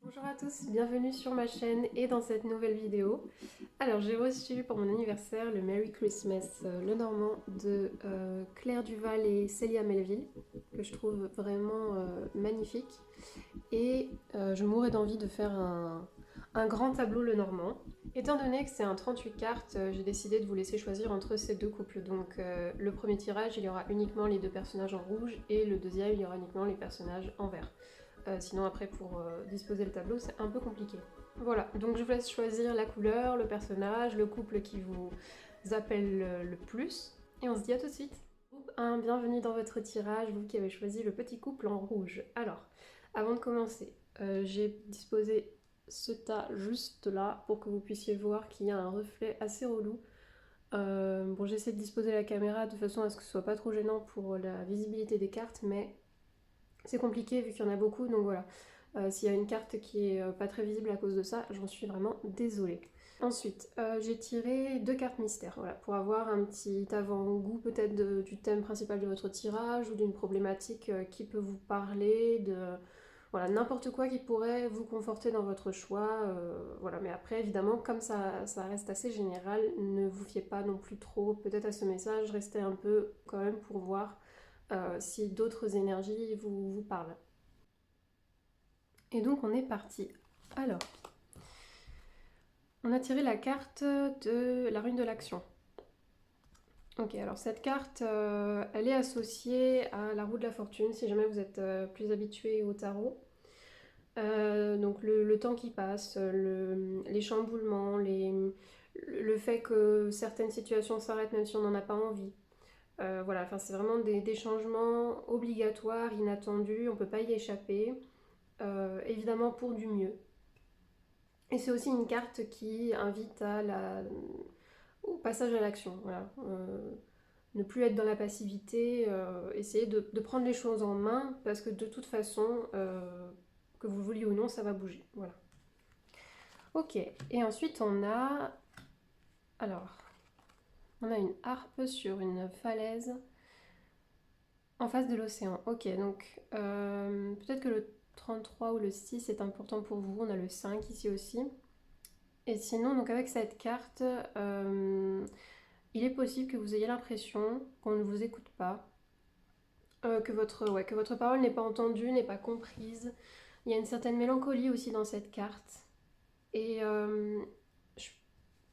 Bonjour à tous, bienvenue sur ma chaîne et dans cette nouvelle vidéo. Alors j'ai reçu pour mon anniversaire le Merry Christmas Lenormand de Claire Duval et Célia Melville, que je trouve vraiment magnifique. Et je mourrais d'envie de faire un grand tableau Lenormand. Étant donné que c'est un 38 cartes, j'ai décidé de vous laisser choisir entre ces deux couples. Donc le premier tirage, il y aura uniquement les deux personnages en rouge et le deuxième, il y aura uniquement les personnages en vert. Sinon après pour disposer le tableau c'est un peu compliqué. Voilà, donc je vous laisse choisir la couleur, le personnage, le couple qui vous appelle le plus. Et on se dit à tout de suite. Groupe 1, bienvenue dans votre tirage, vous qui avez choisi le petit couple en rouge. Alors, avant de commencer, j'ai disposé ce tas juste là pour que vous puissiez voir qu'il y a un reflet assez relou. Bon, j'essaie de disposer la caméra de façon à ce que ce soit pas trop gênant pour la visibilité des cartes, mais c'est compliqué vu qu'il y en a beaucoup, donc voilà. S'il y a une carte qui est pas très visible à cause de ça, j'en suis vraiment désolée. Ensuite, j'ai tiré deux cartes mystères, voilà, pour avoir un petit avant-goût peut-être du thème principal de votre tirage ou d'une problématique qui peut vous parler, de voilà, n'importe quoi qui pourrait vous conforter dans votre choix. Voilà, mais après, évidemment, comme ça reste assez général, ne vous fiez pas non plus trop peut-être à ce message, restez un peu quand même pour voir si d'autres énergies vous parlent. Et donc on est parti. Alors, on a tiré la carte de la rune de l'action. Ok, alors cette carte, elle est associée à la roue de la fortune, si jamais vous êtes plus habitué au tarot. Donc le temps qui passe, les chamboulements, le fait que certaines situations s'arrêtent même si on n'en a pas envie. Voilà, enfin, c'est vraiment des changements obligatoires, inattendus, on ne peut pas y échapper. Évidemment pour du mieux. Et c'est aussi une carte qui invite au passage à l'action. Voilà. Ne plus être dans la passivité, essayer de prendre les choses en main parce que de toute façon, que vous le vouliez ou non, ça va bouger. Voilà. Ok, et ensuite alors, on a une harpe sur une falaise en face de l'océan. Ok, donc peut-être que le 33 ou le 6 est important pour vous. On a le 5 ici aussi. Et sinon, donc avec cette carte, il est possible que vous ayez l'impression qu'on ne vous écoute pas, que votre parole n'est pas entendue, n'est pas comprise. Il y a une certaine mélancolie aussi dans cette carte. Et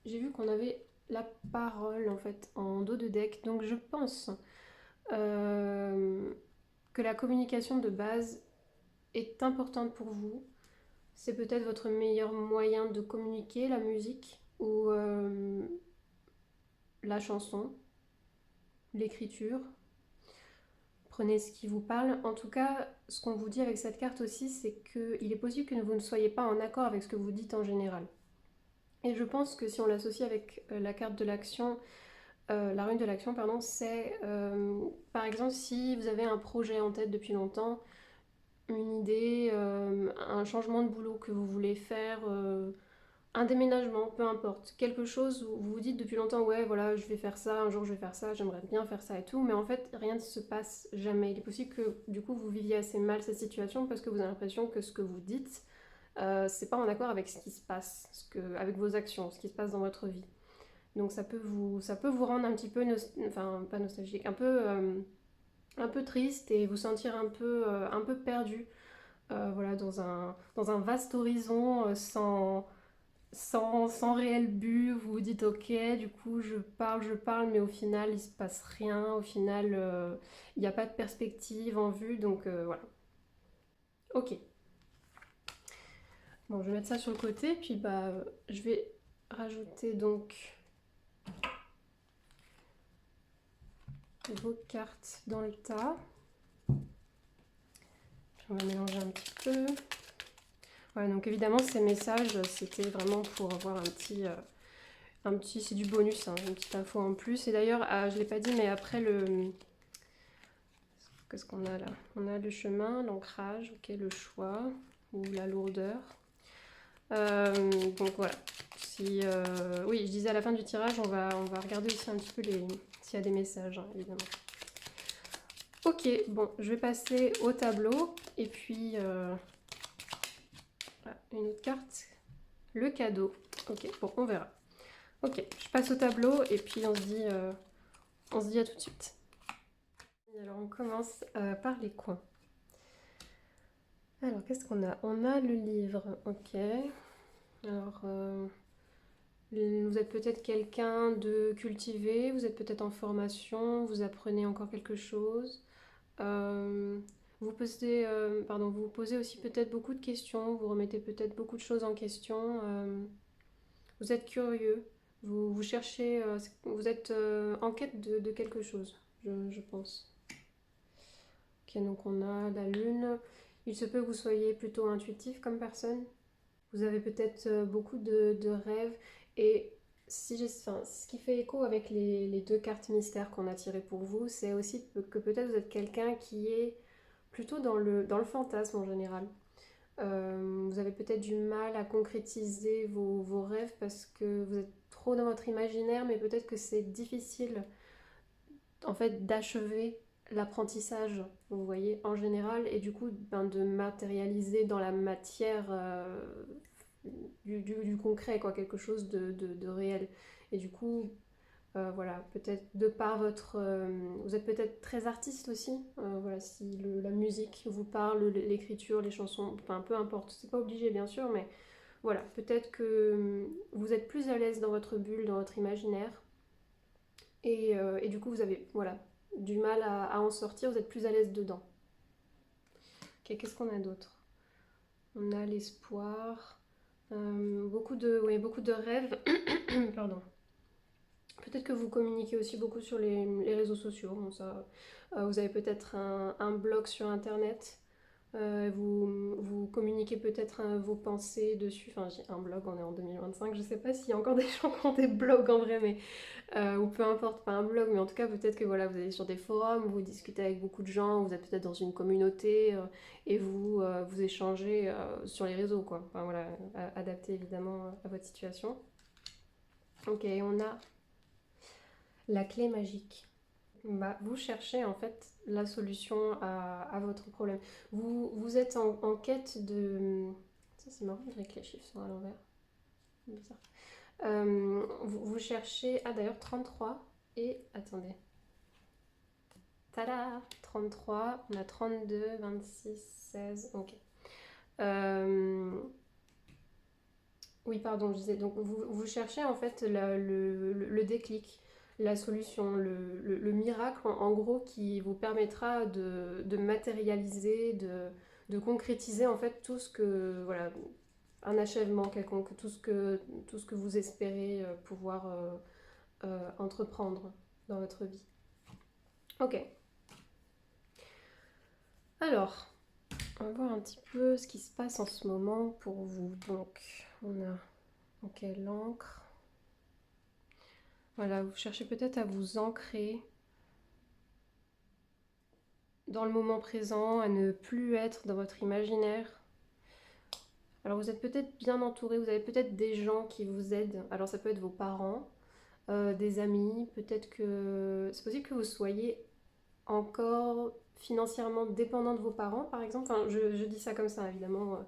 j'ai vu qu'on avait la parole en fait en dos de deck, donc je pense euh, que la communication de base est importante pour vous. C'est peut-être votre meilleur moyen de communiquer, la musique ou la chanson, l'écriture. Prenez ce qui vous parle. En tout cas, ce qu'on vous dit avec cette carte aussi, c'est qu'il est possible que vous ne soyez pas en accord avec ce que vous dites en général. Et je pense que si on l'associe avec la carte de l'action, la rune de l'action, pardon, c'est par exemple si vous avez un projet en tête depuis longtemps, une idée, un changement de boulot que vous voulez faire, un déménagement, peu importe, quelque chose où vous vous dites depuis longtemps, ouais, voilà, je vais faire ça, un jour je vais faire ça, j'aimerais bien faire ça et tout, mais en fait, rien ne se passe jamais. Il est possible que du coup vous viviez assez mal cette situation parce que vous avez l'impression que ce que vous dites, c'est pas en accord avec ce qui se passe, avec vos actions, ce qui se passe dans votre vie. Donc ça peut vous rendre un petit peu, enfin pas nostalgique, un peu triste et vous sentir un peu perdu, voilà, dans un vaste horizon sans réel but, vous vous dites ok, du coup je parle, mais au final il se passe rien, au final il n'y a pas de perspective en vue, donc voilà. Ok, bon je vais mettre ça sur le côté, puis bah je vais rajouter donc vos cartes dans le tas. On va mélanger un petit peu. Voilà, donc évidemment ces messages c'était vraiment pour avoir un petit, c'est du bonus, hein, une petite info en plus. Et d'ailleurs, je ne l'ai pas dit, mais après qu'est-ce qu'on a là? On a le chemin, l'ancrage, ok, le choix ou la lourdeur. Donc voilà. Oui, je disais à la fin du tirage, on va regarder aussi un petit peu s'il y a des messages, hein, évidemment. Ok, bon, je vais passer au tableau et puis une autre carte. Le cadeau. Ok, bon, on verra. Ok, je passe au tableau et puis on se dit à tout de suite. Alors on commence par les coins. Alors qu'est-ce qu'on a? On a le livre, ok. Alors vous êtes peut-être quelqu'un de cultivé, vous êtes peut-être en formation, vous apprenez encore quelque chose. Euh, vous posez aussi peut-être beaucoup de questions, vous remettez peut-être beaucoup de choses en question. Vous êtes curieux, vous cherchez, vous êtes en quête de quelque chose, je pense. Ok, donc on a la lune. Il se peut que vous soyez plutôt intuitif comme personne. Vous avez peut-être beaucoup de rêves. Et enfin, ce qui fait écho avec les deux cartes mystères qu'on a tirées pour vous, c'est aussi que peut-être vous êtes quelqu'un qui est plutôt dans le fantasme en général. Vous avez peut-être du mal à concrétiser vos rêves parce que vous êtes trop dans votre imaginaire, mais peut-être que c'est difficile en fait d'achever l'apprentissage, vous voyez, en général, et du coup ben, de matérialiser dans la matière du concret, quoi, quelque chose de réel. Et du coup, voilà, peut-être de par votre... vous êtes peut-être très artiste aussi, voilà, si la musique vous parle, l'écriture, les chansons, enfin peu importe, c'est pas obligé bien sûr, mais voilà, peut-être que vous êtes plus à l'aise dans votre bulle, dans votre imaginaire, et du coup vous avez, voilà, du mal à en sortir, vous êtes plus à l'aise dedans. Ok, qu'est-ce qu'on a d'autre? On a l'espoir, oui, beaucoup de rêves, pardon. Peut-être que vous communiquez aussi beaucoup sur les réseaux sociaux. Bon, ça, vous avez peut-être un blog sur Internet. Vous communiquez peut-être vos pensées dessus. Enfin, j'ai un blog, on est en 2025. Je sais pas s'il y a encore des gens qui ont des blogs en vrai, mais ou peu importe, pas un blog, mais en tout cas, peut-être que voilà, vous allez sur des forums, vous discutez avec beaucoup de gens, vous êtes peut-être dans une communauté et vous échangez sur les réseaux, quoi. Enfin, voilà, adapté évidemment à votre situation. Ok, on a la clé magique. Bah, vous cherchez en fait la solution à votre problème. Vous êtes en quête de... Ça c'est marrant, on dirait que les chiffres sont à l'envers. C'est bizarre. Vous cherchez... Ah d'ailleurs 33 et... Attendez. Tada 33, on a 32, 26, 16, ok. Euh, Oui, pardon, je disais, donc vous cherchez en fait le déclic, la solution, le miracle en gros qui vous permettra de matérialiser, de concrétiser en fait tout ce que, voilà, un achèvement quelconque, tout ce que vous espérez pouvoir entreprendre dans votre vie. Ok, alors, on va voir un petit peu ce qui se passe en ce moment pour vous. Donc, on a, ok, l'encre. Voilà, vous cherchez peut-être à vous ancrer dans le moment présent, à ne plus être dans votre imaginaire. Alors vous êtes peut-être bien entouré, vous avez peut-être des gens qui vous aident. Alors ça peut être vos parents, des amis, peut-être que c'est possible que vous soyez encore financièrement dépendant de vos parents, par exemple. Enfin, je dis ça comme ça, évidemment.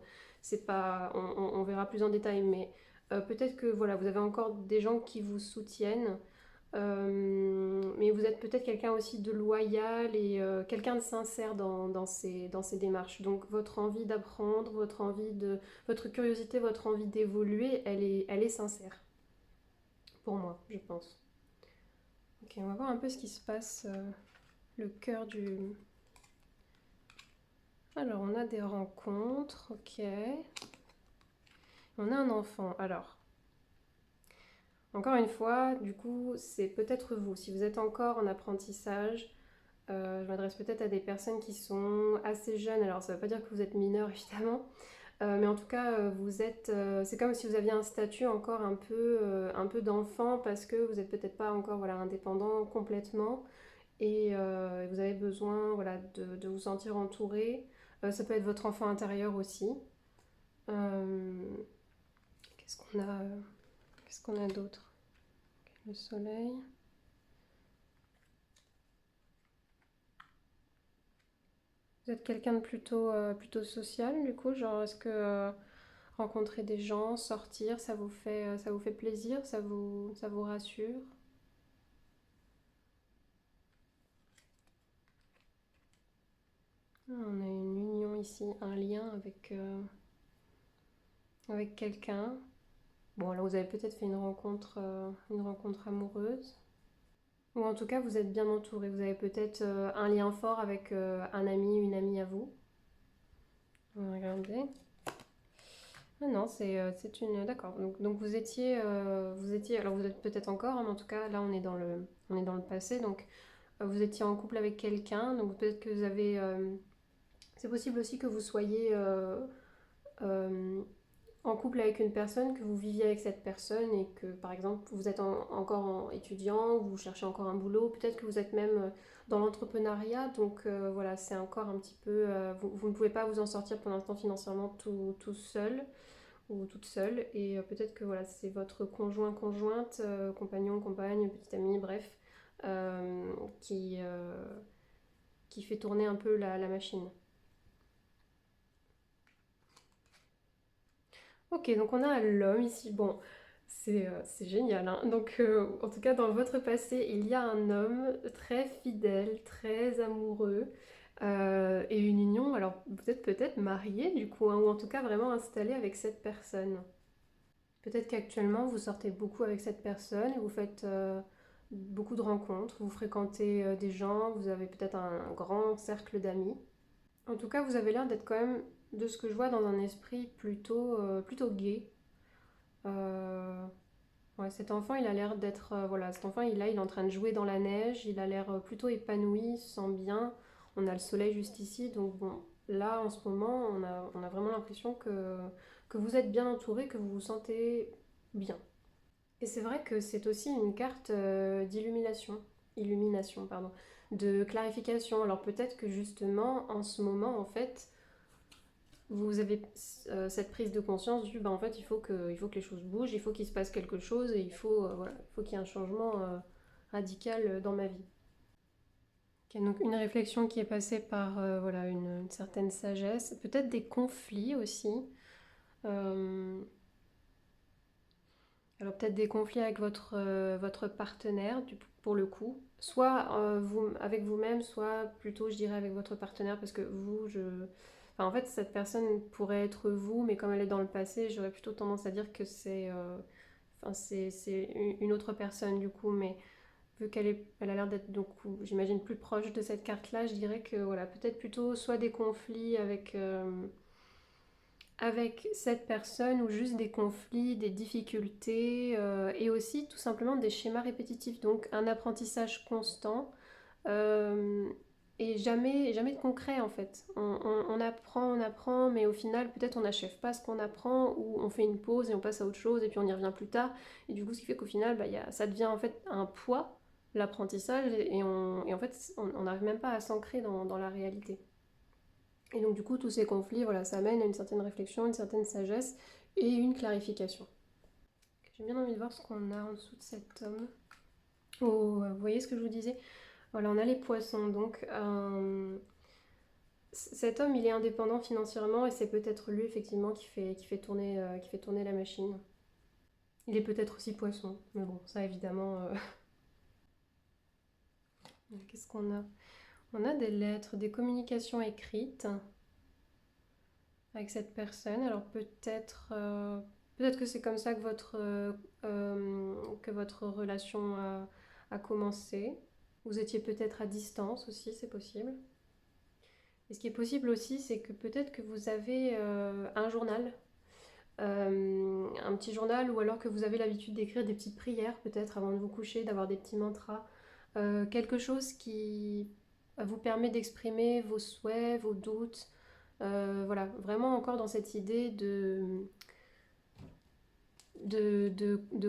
C'est pas, on verra plus en détail, mais peut-être que voilà, vous avez encore des gens qui vous soutiennent. Mais vous êtes peut-être quelqu'un aussi de loyal et quelqu'un de sincère dans ces démarches. Donc votre envie d'apprendre, votre curiosité, votre envie d'évoluer, elle est sincère. Pour moi, je pense. Ok, on va voir un peu ce qui se passe. Le cœur du... Alors, on a des rencontres, ok. On a un enfant. Alors, encore une fois, du coup, c'est peut-être vous. Si vous êtes encore en apprentissage, je m'adresse peut-être à des personnes qui sont assez jeunes. Alors, ça ne veut pas dire que vous êtes mineur, évidemment. Mais en tout cas, c'est comme si vous aviez un statut encore un peu d'enfant parce que vous n'êtes peut-être pas encore voilà, indépendant complètement et vous avez besoin voilà, de vous sentir entouré. Ça peut être votre enfant intérieur aussi. Euh, qu'est-ce qu'on a, qu'est-ce qu'on a d'autre? Le soleil. Vous êtes quelqu'un de plutôt social, du coup, genre est-ce que rencontrer des gens, sortir, ça vous fait plaisir, ça vous rassure? Ah, on a une union ici, un lien avec quelqu'un. Bon, là, vous avez peut-être fait une rencontre amoureuse. Ou en tout cas, vous êtes bien entouré. Vous avez peut-être un lien fort avec un ami, une amie à vous. On va regarder. Ah non, c'est une. D'accord. Donc vous étiez. Alors vous êtes peut-être encore, hein, mais en tout cas, là, on est dans le passé. Donc vous étiez en couple avec quelqu'un. Donc peut-être que vous avez. C'est possible aussi que vous soyez euh, en couple avec une personne, que vous viviez avec cette personne et que par exemple vous êtes encore étudiant, vous cherchez encore un boulot, peut-être que vous êtes même dans l'entrepreneuriat, donc voilà, c'est encore un petit peu, vous ne pouvez pas vous en sortir pour l'instant financièrement tout seul ou toute seule et peut-être que voilà, c'est votre conjoint, conjointe, compagnon, compagne, petite amie, bref, euh, qui, euh, qui fait tourner un peu la machine. Ok, donc on a l'homme ici. Bon, c'est génial, hein. Donc, en tout cas, dans votre passé, il y a un homme très fidèle, très amoureux, et une union. Alors, vous êtes peut-être marié du coup, hein, ou en tout cas vraiment installé avec cette personne. Peut-être qu'actuellement vous sortez beaucoup avec cette personne, vous faites beaucoup de rencontres, vous fréquentez des gens, vous avez peut-être un grand cercle d'amis. En tout cas, vous avez l'air d'être quand même, de ce que je vois, dans un esprit plutôt gai. Euh, ouais, cet enfant, il a l'air d'être, voilà, cet enfant, il est en train de jouer dans la neige, il a l'air plutôt épanoui, il se sent bien. On a le soleil juste ici, donc bon, là, en ce moment, on a vraiment l'impression que vous êtes bien entouré, que vous vous sentez bien. Et c'est vrai que c'est aussi une carte illumination, pardon, de clarification. Alors peut-être que justement, en ce moment, en fait, vous avez cette prise de conscience du bah en fait il faut que les choses bougent, il faut qu'il se passe quelque chose et voilà, il faut qu'il y ait un changement radical dans ma vie. Ok, donc une réflexion qui est passée par voilà une certaine sagesse, peut-être des conflits aussi. Euh, alors peut-être des conflits avec votre partenaire pour le coup, soit avec vous-même, soit plutôt je dirais avec votre partenaire parce que enfin, en fait cette personne pourrait être vous, mais comme elle est dans le passé, j'aurais plutôt tendance à dire que enfin, c'est une autre personne du coup, mais vu elle a l'air d'être donc j'imagine plus proche de cette carte-là, je dirais que voilà peut-être plutôt soit des conflits avec cette personne ou juste des conflits, des difficultés et aussi tout simplement des schémas répétitifs. Donc un apprentissage constant euh, et jamais de concret en fait. On apprend, mais au final peut-être on n'achève pas ce qu'on apprend ou on fait une pause et on passe à autre chose et puis on y revient plus tard. Et du coup ce qui fait qu'au final bah, ça devient en fait un poids, l'apprentissage, et en fait on n'arrive même pas à s'ancrer dans la réalité. Et donc du coup, tous ces conflits, voilà, ça amène à une certaine réflexion, une certaine sagesse et une clarification. J'ai bien envie de voir ce qu'on a en dessous de cet homme. Oh, vous voyez ce que je vous disais? Voilà, on a les poissons. Donc cet homme, il est indépendant financièrement et c'est peut-être lui effectivement qui fait tourner la machine. Il est peut-être aussi poisson, mais bon, ça évidemment. Qu'est-ce qu'on a? On a des lettres, des communications écrites avec cette personne. Alors peut-être que c'est comme ça que votre relation a commencé. Vous étiez peut-être à distance aussi, c'est possible. Et ce qui est possible aussi, c'est que peut-être que vous avez un journal, un petit journal, ou alors que vous avez l'habitude d'écrire des petites prières, peut-être avant de vous coucher, d'avoir des petits mantras. Quelque chose qui vous permet d'exprimer vos souhaits, vos doutes. Voilà, vraiment encore dans cette idée de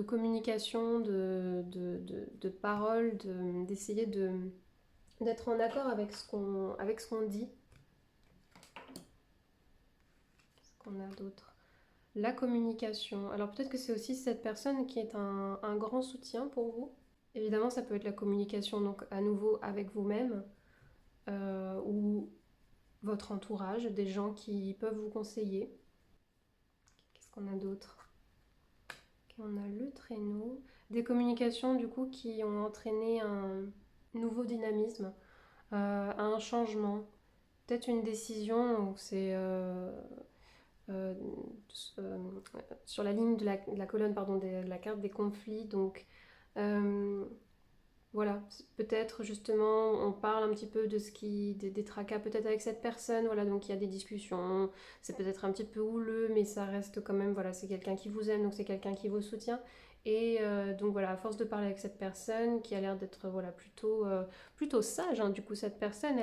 communication, de parole, d'essayer d'être en accord avec ce qu'on dit. Qu'est-ce qu'on a d'autre? La communication. Alors peut-être que c'est aussi cette personne qui est un grand soutien pour vous. Évidemment, ça peut être la communication donc à nouveau avec vous-même ou votre entourage, des gens qui peuvent vous conseiller. Qu'est-ce qu'on a d'autre? On a le traîneau. Des communications du coup qui ont entraîné un nouveau dynamisme, un changement. Peut-être une décision où c'est euh, euh, sur la ligne de la colonne pardon, de la carte des conflits. Donc euh, voilà, peut-être justement on parle un petit peu de ce qui des tracas peut-être avec cette personne, voilà, donc il y a des discussions, c'est peut-être un petit peu houleux, mais ça reste quand même, voilà, c'est quelqu'un qui vous aime, donc c'est quelqu'un qui vous soutient. Et donc voilà, à force de parler avec cette personne qui a l'air d'être voilà, plutôt sage, hein, du coup cette personne,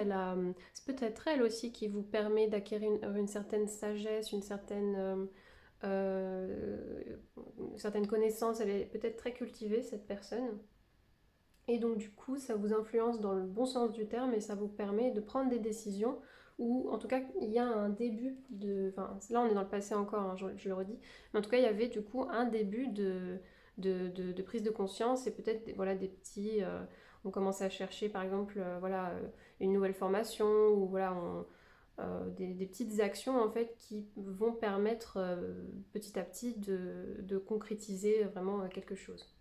c'est peut-être elle aussi qui vous permet d'acquérir une certaine sagesse, une certaine connaissance, elle est peut-être très cultivée cette personne. Et donc du coup, ça vous influence dans le bon sens du terme et ça vous permet de prendre des décisions ou en tout cas, il y a un début de... Enfin, là, on est dans le passé encore, hein, je le redis. Mais en tout cas, il y avait du coup un début de prise de conscience et peut-être voilà, des petits... on commençait à chercher, par exemple, voilà, une nouvelle formation ou voilà, des petites actions en fait qui vont permettre petit à petit de concrétiser vraiment quelque chose.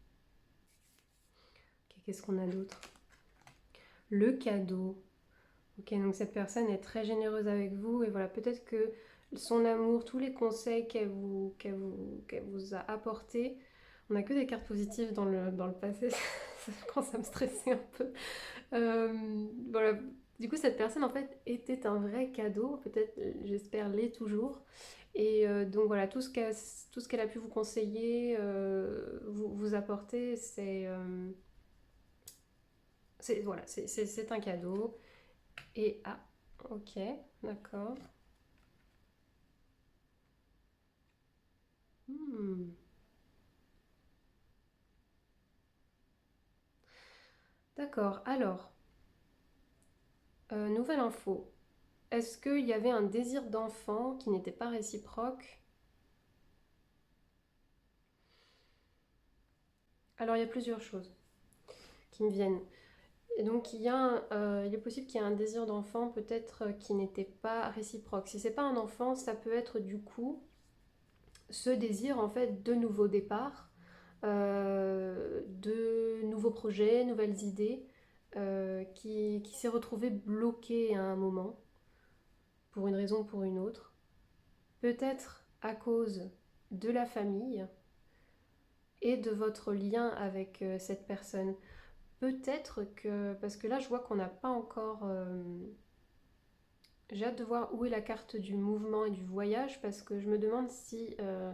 Ok, qu'est-ce qu'on a d'autre? Le cadeau. Ok, donc cette personne est très généreuse avec vous et voilà, peut-être que son amour, tous les conseils qu'elle vous a apportés, on n'a que des cartes positives dans le passé, ça commence à me stresser un peu. Voilà, du coup cette personne en fait était un vrai cadeau, peut-être, j'espère, l'est toujours. Et donc voilà, tout ce qu'elle a pu vous conseiller, vous apporter, voilà, c'est un cadeau. Et ah, ok, d'accord. Hmm, d'accord, alors, nouvelle info. Est-ce qu'il y avait un désir d'enfant qui n'était pas réciproque? Alors, il y a plusieurs choses qui me viennent. Et donc, il est possible qu'il y ait un désir d'enfant peut-être qui n'était pas réciproque. Si c'est pas un enfant, ça peut être du coup ce désir en fait de nouveaux départs, de nouveaux projets, nouvelles idées, qui s'est retrouvé bloqué à un moment, pour une raison ou pour une autre. Peut-être à cause de la famille et de votre lien avec cette personne. Peut-être que, parce que là je vois qu'on n'a pas encore... j'ai hâte de voir où est la carte du mouvement et du voyage parce que je me demande si euh,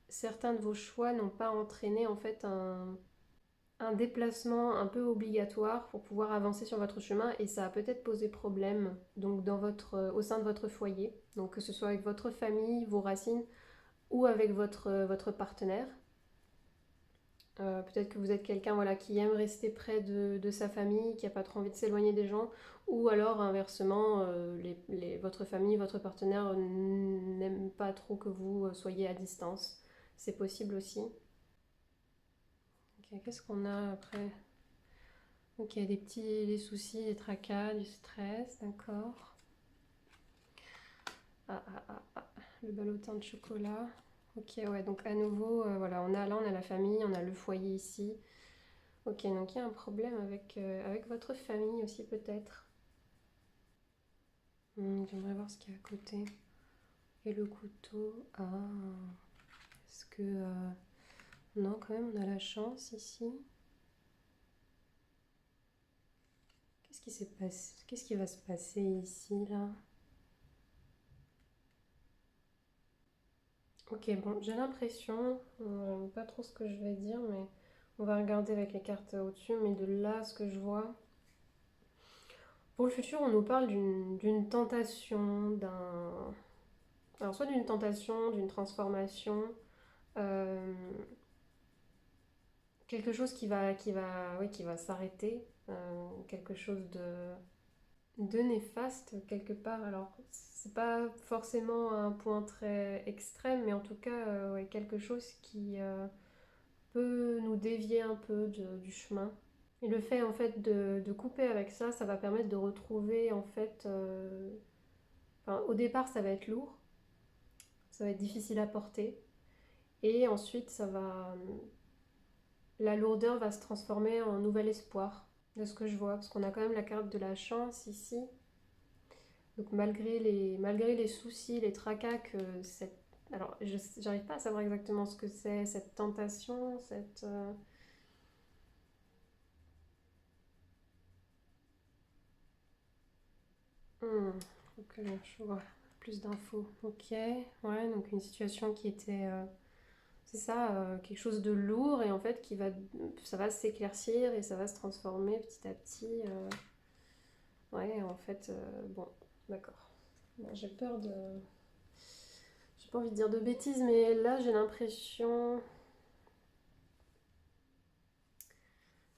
certains de vos choix n'ont pas entraîné en fait un déplacement un peu obligatoire pour pouvoir avancer sur votre chemin et ça a peut-être posé problème donc au sein de votre foyer, donc que ce soit avec votre famille, vos racines ou avec votre partenaire. Peut-être que vous êtes quelqu'un voilà, qui aime rester près de sa famille, qui n'a pas trop envie de s'éloigner des gens, ou alors inversement, votre famille, votre partenaire n'aime pas trop que vous soyez à distance. C'est possible aussi. Ok, qu'est-ce qu'on a après? Ok, des soucis, des tracas, du stress, d'accord. Le ballotin de chocolat. Ok, ouais, donc à nouveau, voilà, on a la famille, on a le foyer ici. Ok, donc il y a un problème avec votre famille aussi peut-être. J'aimerais voir ce qu'il y a à côté. Et le couteau. Ah, est-ce que... non, quand même, on a la chance ici. Qu'est-ce qui s'est passé? Qu'est-ce qui va se passer ici, là? Ok, bon, j'ai l'impression, pas trop ce que je vais dire, mais on va regarder avec les cartes au-dessus, mais de là, ce que je vois, pour le futur, on nous parle d'une tentation, alors soit d'une tentation, d'une transformation, euh, quelque chose oui, qui va s'arrêter, quelque chose de néfaste quelque part. Alors, c'est pas forcément un point très extrême, mais en tout cas, ouais, quelque chose qui peut nous dévier un peu du chemin. Et le fait en fait de couper avec ça, ça va permettre de retrouver en fait... enfin, au départ, ça va être lourd, ça va être difficile à porter. Et ensuite, la lourdeur va se transformer en nouvel espoir, de ce que je vois. Parce qu'on a quand même la carte de la chance ici. Donc malgré les soucis, les tracas que cette... Alors, j'arrive pas à savoir exactement ce que c'est, cette tentation, cette... Faut que je vois plus d'infos. Ok, ouais, donc une situation qui était... c'est ça, quelque chose de lourd et en fait ça va s'éclaircir et ça va se transformer petit à petit. Ouais, en fait, bon, d'accord. Bon, j'ai pas envie de dire de bêtises, mais là j'ai l'impression...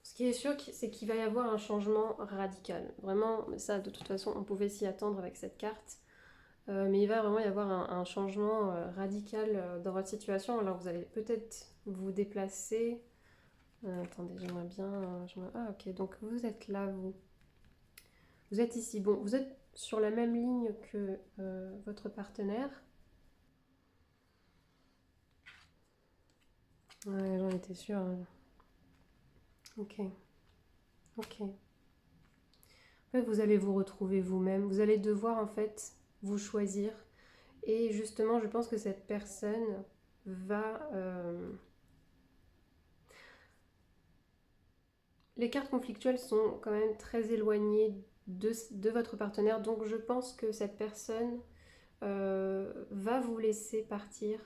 Ce qui est sûr, c'est qu'il va y avoir un changement radical. Vraiment, ça, de toute façon, on pouvait s'y attendre avec cette carte. Mais il va vraiment y avoir un changement radical dans votre situation. Alors, vous allez peut-être vous déplacer. Attendez, j'aimerais bien... Ah, ok, donc vous êtes là, vous. Vous êtes ici. Bon, vous êtes sur la même ligne que votre partenaire. Ouais, j'en étais sûre. Ok, ok. En fait, vous allez vous retrouver vous-même. Vous allez devoir, en fait, vous choisir. Et justement, je pense que cette personne va... Les cartes conflictuelles sont quand même très éloignées de votre partenaire, donc je pense que cette personne va vous laisser partir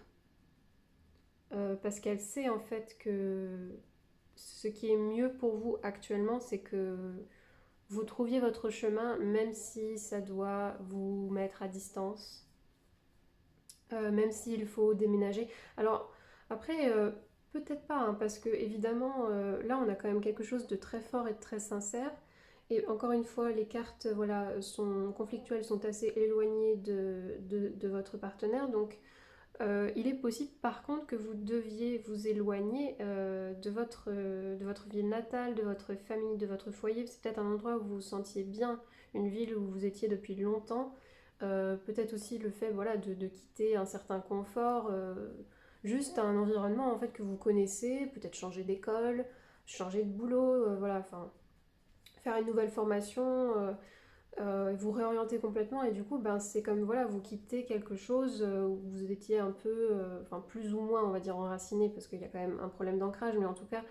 parce qu'elle sait en fait que ce qui est mieux pour vous actuellement, c'est que vous trouviez votre chemin, même si ça doit vous mettre à distance, même s'il faut déménager. Alors, après, peut-être pas, hein, parce que évidemment, là, on a quand même quelque chose de très fort et de très sincère. Et encore une fois, les cartes voilà, sont conflictuelles, sont assez éloignées de votre partenaire. Donc, il est possible par contre que vous deviez vous éloigner de votre ville natale, de votre famille, de votre foyer. C'est peut-être un endroit où vous vous sentiez bien, une ville où vous étiez depuis longtemps. Peut-être aussi le fait voilà, de quitter un certain confort, juste un environnement en fait, que vous connaissez, peut-être changer d'école, changer de boulot, voilà, enfin, faire une nouvelle formation. Vous réorienter complètement et du coup ben, c'est comme voilà vous quittez quelque chose où vous étiez un peu enfin plus ou moins on va dire enraciné parce qu'il y a quand même un problème d'ancrage mais en tout cas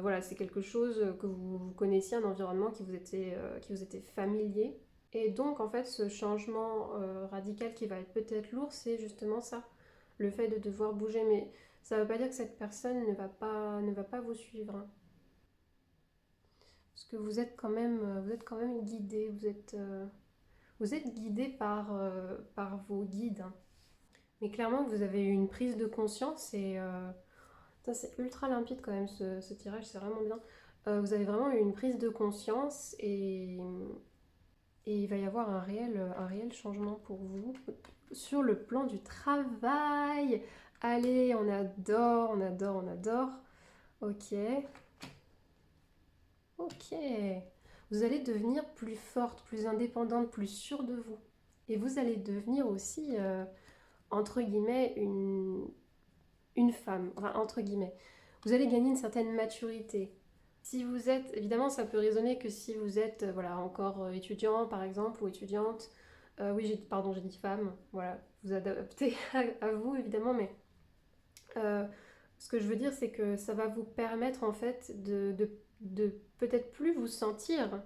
voilà c'est quelque chose que vous connaissiez un environnement qui vous était familier et donc en fait ce changement radical qui va être peut-être lourd c'est justement ça le fait de devoir bouger mais ça veut pas dire que cette personne ne va pas vous suivre hein. Parce que vous êtes quand même guidé vous êtes guidé par vos guides. Hein. Mais clairement, vous avez eu une prise de conscience et ça, c'est ultra limpide quand même ce tirage, c'est vraiment bien. Vous avez vraiment eu une prise de conscience et il va y avoir un réel changement pour vous sur le plan du travail. Allez, on adore, on adore, on adore. Ok, ok. Vous allez devenir plus forte, plus indépendante, plus sûre de vous. Et vous allez devenir aussi entre guillemets, une femme, enfin, entre guillemets. Vous allez gagner une certaine maturité. Si vous êtes, évidemment, ça peut résonner que si vous êtes, voilà, encore étudiant, par exemple, ou étudiante. Oui, pardon, j'ai dit femme. Voilà, vous adaptez à vous, évidemment, mais euh, ce que je veux dire, c'est que ça va vous permettre, en fait, de peut-être plus vous sentir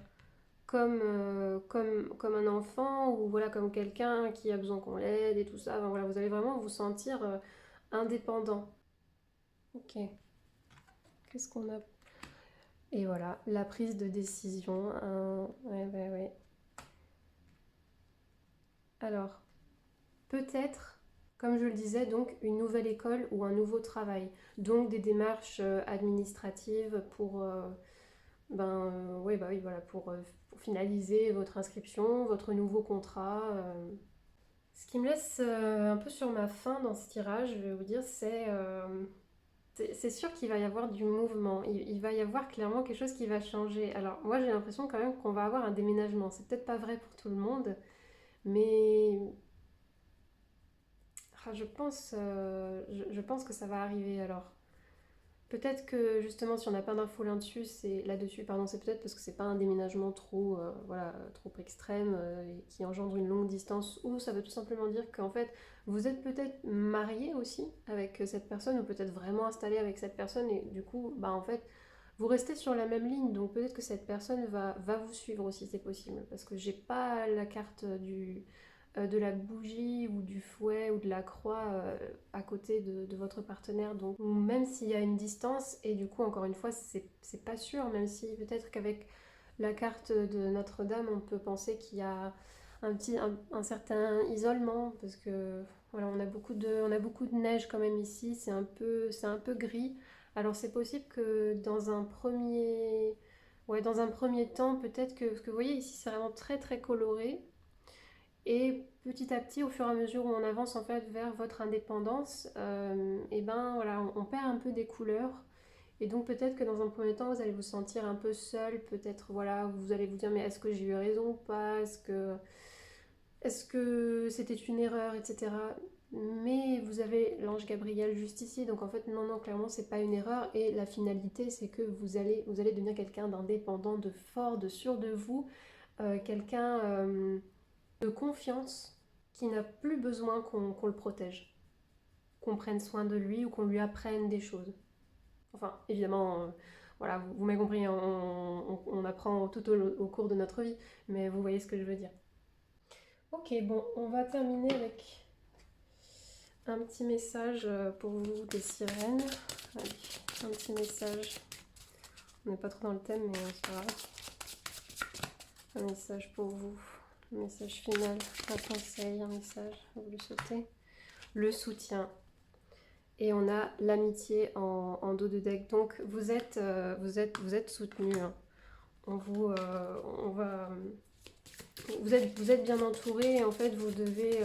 comme un enfant ou voilà, comme quelqu'un qui a besoin qu'on l'aide et tout ça. Enfin, voilà, vous allez vraiment vous sentir indépendant. Ok, qu'est-ce qu'on a? Et voilà, la prise de décision. Ouais, ouais, ouais. Alors, peut-être, comme je le disais, donc une nouvelle école ou un nouveau travail. Donc des démarches administratives pour, ouais, bah oui, voilà, pour finaliser votre inscription, votre nouveau contrat. Ce qui me laisse un peu sur ma faim dans ce tirage, je vais vous dire, c'est C'est sûr qu'il va y avoir du mouvement, il va y avoir clairement quelque chose qui va changer. Alors moi j'ai l'impression quand même qu'on va avoir un déménagement. C'est peut-être pas vrai pour tout le monde, mais je pense que ça va arriver. Alors peut-être que justement si on n'a pas d'infos là-dessus, pardon, c'est peut-être parce que c'est pas un déménagement trop, voilà, trop extrême et qui engendre une longue distance, ou ça veut tout simplement dire qu'en fait vous êtes peut-être marié aussi avec cette personne, ou peut-être vraiment installé avec cette personne, et du coup, bah en fait, vous restez sur la même ligne, donc peut-être que cette personne va vous suivre aussi, c'est possible, parce que j'ai pas la carte de la bougie ou du fouet ou de la croix à côté de votre partenaire. Donc même s'il y a une distance, et du coup encore une fois c'est pas sûr, même si peut-être qu'avec la carte de Notre-Dame on peut penser qu'il y a un certain isolement, parce que voilà, on a beaucoup de neige quand même ici, c'est un peu gris. Alors c'est possible que dans un premier temps, peut-être que, ce que vous voyez ici c'est vraiment très très coloré, et petit à petit, au fur et à mesure où on avance en fait vers votre indépendance, et ben voilà, on perd un peu des couleurs. Et donc peut-être que dans un premier temps, vous allez vous sentir un peu seul. Peut-être voilà, vous allez vous dire mais est-ce que j'ai eu raison ou pas, est-ce que c'était une erreur, etc. Mais vous avez l'ange Gabriel juste ici, donc en fait non, clairement c'est pas une erreur, et la finalité c'est que vous allez devenir quelqu'un d'indépendant, de fort, de sûr de vous, quelqu'un de confiance, qui n'a plus besoin qu'on le protège, qu'on prenne soin de lui ou qu'on lui apprenne des choses. Enfin, évidemment, voilà, vous m'avez compris, hein, on apprend tout au cours de notre vie, mais vous voyez ce que je veux dire. Ok, bon, on va terminer avec un petit message pour vous des sirènes. Allez, un petit message. On n'est pas trop dans le thème, mais c'est pas grave. Un message pour vous. Un message final, un conseil, un message, vous le souhaitez. Le soutien. Et on a l'amitié en dos de deck. Donc vous êtes soutenu, hein. On va, vous êtes bien entouré. Et en fait, vous devez,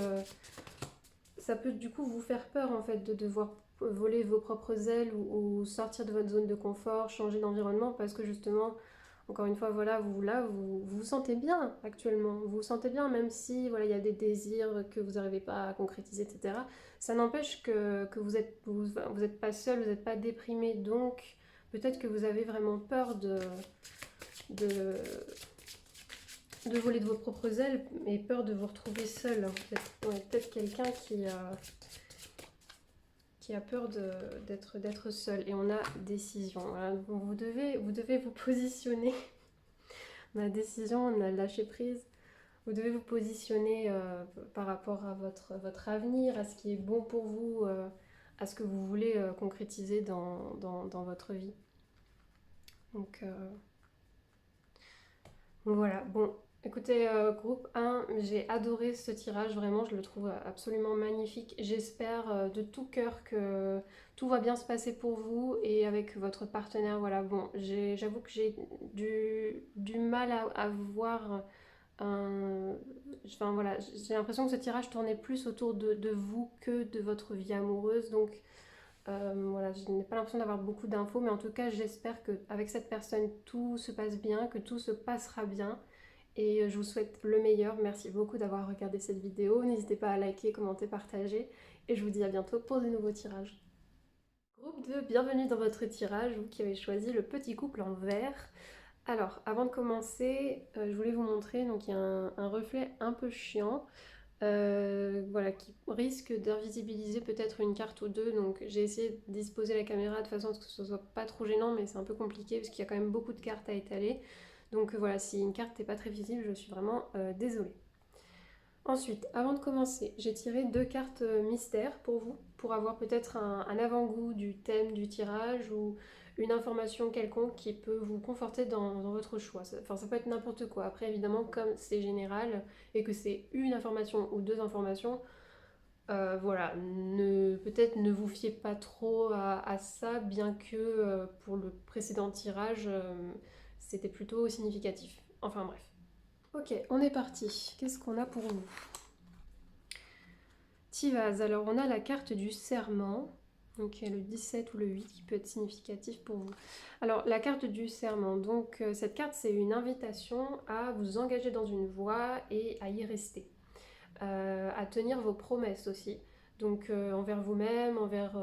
ça peut du coup vous faire peur en fait de devoir voler vos propres ailes, ou sortir de votre zone de confort, changer d'environnement, parce que justement, encore une fois, voilà, vous vous sentez bien actuellement. Vous vous sentez bien, même si voilà, il y a des désirs que vous n'arrivez pas à concrétiser, etc. Ça n'empêche que vous êtes pas seul, vous n'êtes pas déprimé. Donc peut-être que vous avez vraiment peur de, de voler de vos propres ailes, et peur de vous retrouver seul. Peut-être quelqu'un qui a peur d'être seul. Et on a décision. Voilà. Vous devez vous positionner. On a décision, on a lâché prise. Vous devez vous positionner par rapport à votre avenir, à ce qui est bon pour vous, à ce que vous voulez concrétiser dans votre vie. Donc voilà, bon, écoutez, groupe 1, j'ai adoré ce tirage, vraiment, je le trouve absolument magnifique. J'espère de tout cœur que tout va bien se passer pour vous et avec votre partenaire. Voilà, bon, j'avoue que j'ai du mal à voir un... Enfin voilà, j'ai l'impression que ce tirage tournait plus autour de vous que de votre vie amoureuse, donc voilà, je n'ai pas l'impression d'avoir beaucoup d'infos, mais en tout cas, j'espère qu'avec cette personne, tout se passe bien, que tout se passera bien. Et je vous souhaite le meilleur. Merci beaucoup d'avoir regardé cette vidéo. N'hésitez pas à liker, commenter, partager. Et je vous dis à bientôt pour de nouveaux tirages. Groupe 2, bienvenue dans votre tirage, vous qui avez choisi le petit couple en vert. Alors, avant de commencer, je voulais vous montrer, donc il y a un reflet un peu chiant. Voilà, qui risque d'invisibiliser peut-être une carte ou deux. Donc j'ai essayé de disposer la caméra de façon à ce que ce soit pas trop gênant, mais c'est un peu compliqué parce qu'il y a quand même beaucoup de cartes à étaler. Donc voilà, si une carte n'est pas très visible, je suis vraiment désolée. Ensuite, avant de commencer, j'ai tiré deux cartes mystères pour vous, pour avoir peut-être un avant-goût du thème du tirage, ou une information quelconque qui peut vous conforter dans votre choix. Enfin, ça peut être n'importe quoi. Après, évidemment, comme c'est général et que c'est une information ou deux informations, voilà, peut-être ne vous fiez pas trop à ça, bien que pour le précédent tirage, c'était plutôt significatif. Enfin bref. Ok, on est parti. Qu'est-ce qu'on a pour vous? Tivaz, alors on a la carte du serment. Ok, le 17 ou le 8 qui peut être significatif pour vous. Alors, la carte du serment. Donc, cette carte, c'est une invitation à vous engager dans une voie et à y rester. À tenir vos promesses aussi. Donc, envers vous-même, envers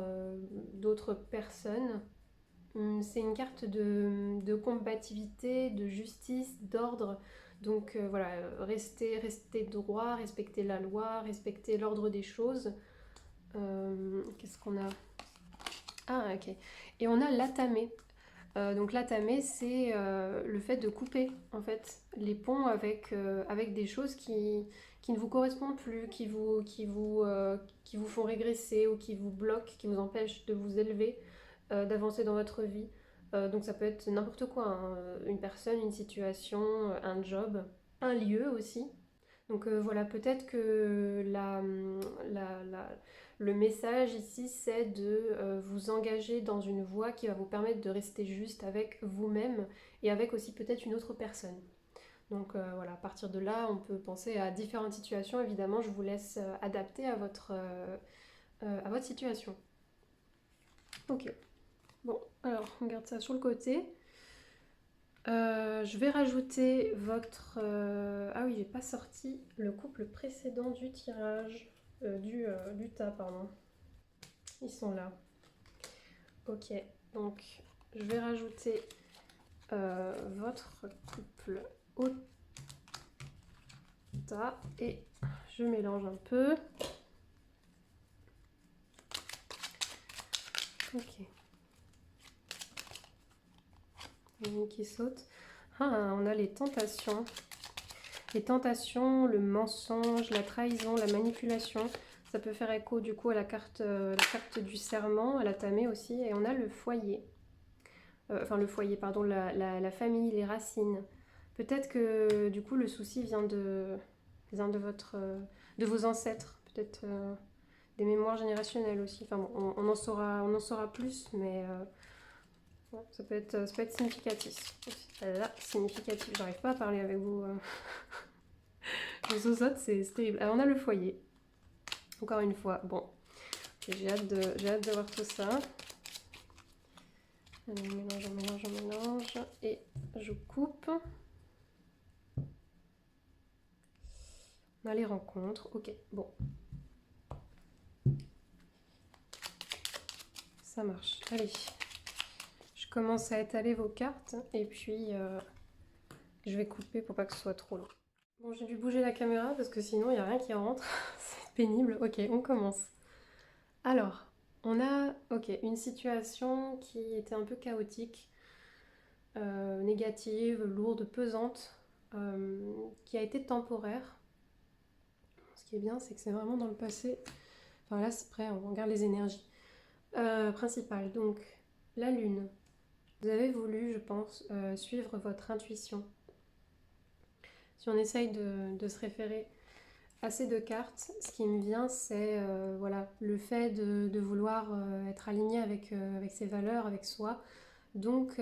d'autres personnes. C'est une carte de combativité, de justice, d'ordre. Donc, voilà, restez droit, respectez la loi, respectez l'ordre des choses. Qu'est-ce qu'on a? Ah, ok. Et on a l'atamé. Donc l'atamé, c'est le fait de couper en fait les ponts avec des choses qui ne vous correspondent plus, qui vous font régresser ou qui vous bloquent, qui vous empêchent de vous élever, d'avancer dans votre vie. Donc ça peut être n'importe quoi, hein. Une personne, une situation, un job, un lieu aussi. Donc voilà, peut-être que le message ici, c'est de vous engager dans une voie qui va vous permettre de rester juste avec vous-même et avec aussi peut-être une autre personne. Donc voilà, à partir de là, on peut penser à différentes situations. Évidemment, je vous laisse adapter à votre situation. Ok, bon, alors on garde ça sur le côté. Je vais rajouter votre... Ah oui, j'ai pas sorti le couple précédent du tirage, du tas, pardon. Ils sont là. Ok, donc je vais rajouter votre couple au tas et je mélange un peu. Ok. Une qui saute. Ah, on a les tentations. Les tentations, le mensonge, la trahison, la manipulation. Ça peut faire écho du coup à la carte du serment, à la tamée aussi. Et on a le foyer. Enfin le foyer, pardon, la famille, les racines. Peut-être que du coup le souci vient de vos ancêtres. Peut-être des mémoires générationnelles aussi. Enfin bon, on en saura plus, mais ouais, ça peut être significatif. Là, significatif, j'arrive pas à parler avec vous. Les autres, c'est terrible. Alors, on a le foyer. Encore une fois, bon, j'ai hâte de voir tout ça. Allez, on mélange. Et je coupe. On a les rencontres. Ok, bon. Ça marche. Allez. Je commence à étaler vos cartes. Et puis, je vais couper pour pas que ce soit trop long. Bon, j'ai dû bouger la caméra parce que sinon, il n'y a rien qui rentre. C'est pénible. Ok, on commence. Alors, on a une situation qui était un peu chaotique, négative, lourde, pesante, qui a été temporaire. Ce qui est bien, c'est que c'est vraiment dans le passé. Enfin là, c'est prêt, on regarde les énergies. Principales, donc la lune. Vous avez voulu, je pense, suivre votre intuition. Si on essaye de se référer à ces deux cartes, ce qui me vient, c'est voilà, le fait de vouloir être aligné avec ses valeurs, avec soi. Donc,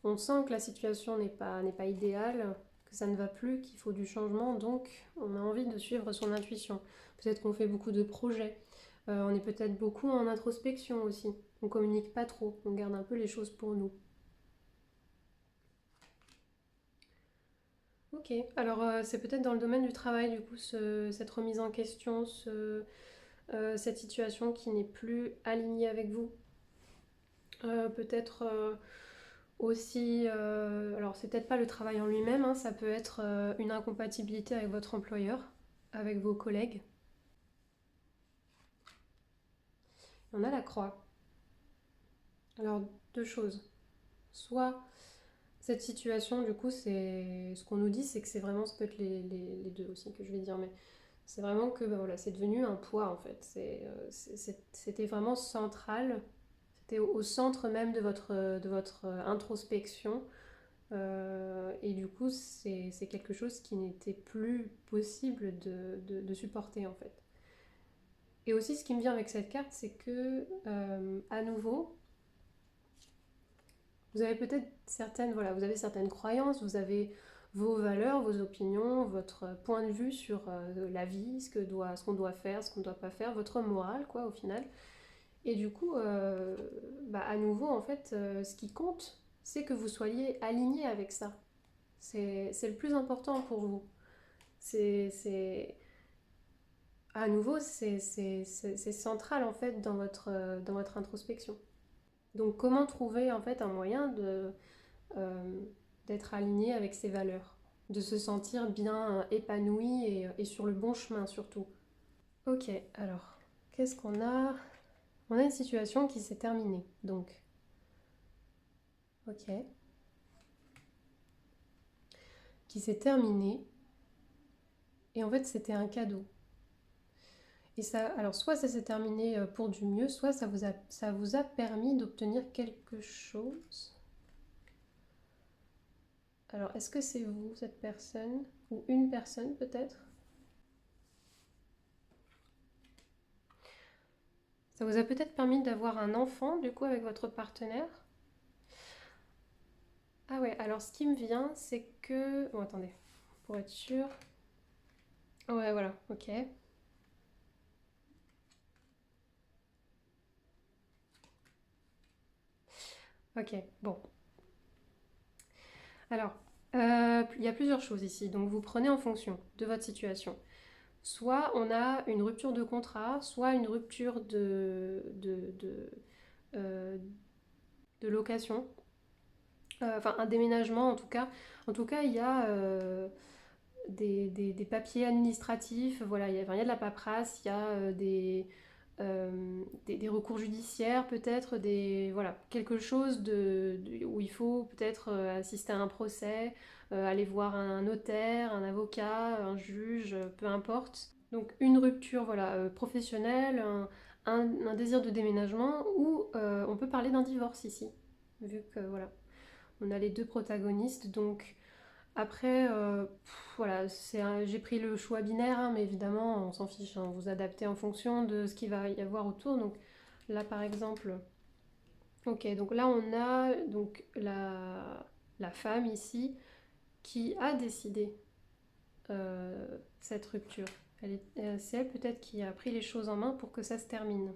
on sent que la situation n'est pas idéale, que ça ne va plus, qu'il faut du changement. Donc, on a envie de suivre son intuition. Peut-être qu'on fait beaucoup de projets. On est peut-être beaucoup en introspection aussi. On communique pas trop. On garde un peu les choses pour nous. Ok, alors c'est peut-être dans le domaine du travail, du coup, cette remise en question, cette situation qui n'est plus alignée avec vous. Peut-être aussi, alors c'est peut-être pas le travail en lui-même, hein, ça peut être une incompatibilité avec votre employeur, avec vos collègues. On a la croix. Alors deux choses. Soit cette situation, du coup, c'est ce qu'on nous dit, c'est que c'est vraiment, ça peut être les deux aussi que je vais dire, mais c'est vraiment que voilà, c'est devenu un poids en fait. C'était vraiment central, c'était au centre même de votre introspection. Et du coup, c'est quelque chose qui n'était plus possible de supporter en fait. Et aussi, ce qui me vient avec cette carte, c'est que, à nouveau, vous avez peut-être certaines, voilà, vous avez certaines croyances, vous avez vos valeurs, vos opinions, votre point de vue sur la vie, ce qu'on doit faire, ce qu'on ne doit pas faire, votre morale, quoi, au final. Et du coup, à nouveau, en fait, ce qui compte, c'est que vous soyez aligné avec ça. C'est le plus important pour vous. C'est à nouveau, c'est central en fait dans votre introspection. Donc, comment trouver en fait un moyen euh, d'être aligné avec ses valeurs, de se sentir bien épanoui et sur le bon chemin surtout. Ok, alors, qu'est-ce qu'on a? On a une situation qui s'est terminée, donc, ok, qui s'est terminée, et en fait c'était un cadeau. Et ça, alors soit ça s'est terminé pour du mieux, soit ça vous a permis d'obtenir quelque chose. Alors, est-ce que c'est vous, cette personne, ou une personne peut-être? Ça vous a peut-être permis d'avoir un enfant, du coup, avec votre partenaire? Ah ouais, alors ce qui me vient, c'est que... Bon, attendez, pour être sûr. Ouais, voilà, ok. Ok, bon. Alors, il y a plusieurs choses ici, donc vous prenez en fonction de votre situation. Soit on a une rupture de contrat, soit une rupture euh, de location, enfin un déménagement en tout cas. En tout cas, il y a des papiers administratifs, voilà, il y a de la paperasse, il y a des recours judiciaires peut-être, voilà, quelque chose où il faut peut-être assister à un procès, aller voir un notaire, un avocat, un juge, peu importe. Donc une rupture voilà, professionnelle, un désir de déménagement, ou on peut parler d'un divorce ici, vu que voilà, on a les deux protagonistes, donc après, voilà, j'ai pris le choix binaire, hein, mais évidemment, on s'en fiche, hein, vous adaptez en fonction de ce qu'il va y avoir autour. Donc là, par exemple, ok, donc là, on a donc la femme ici qui a décidé cette rupture. C'est elle peut-être qui a pris les choses en main pour que ça se termine.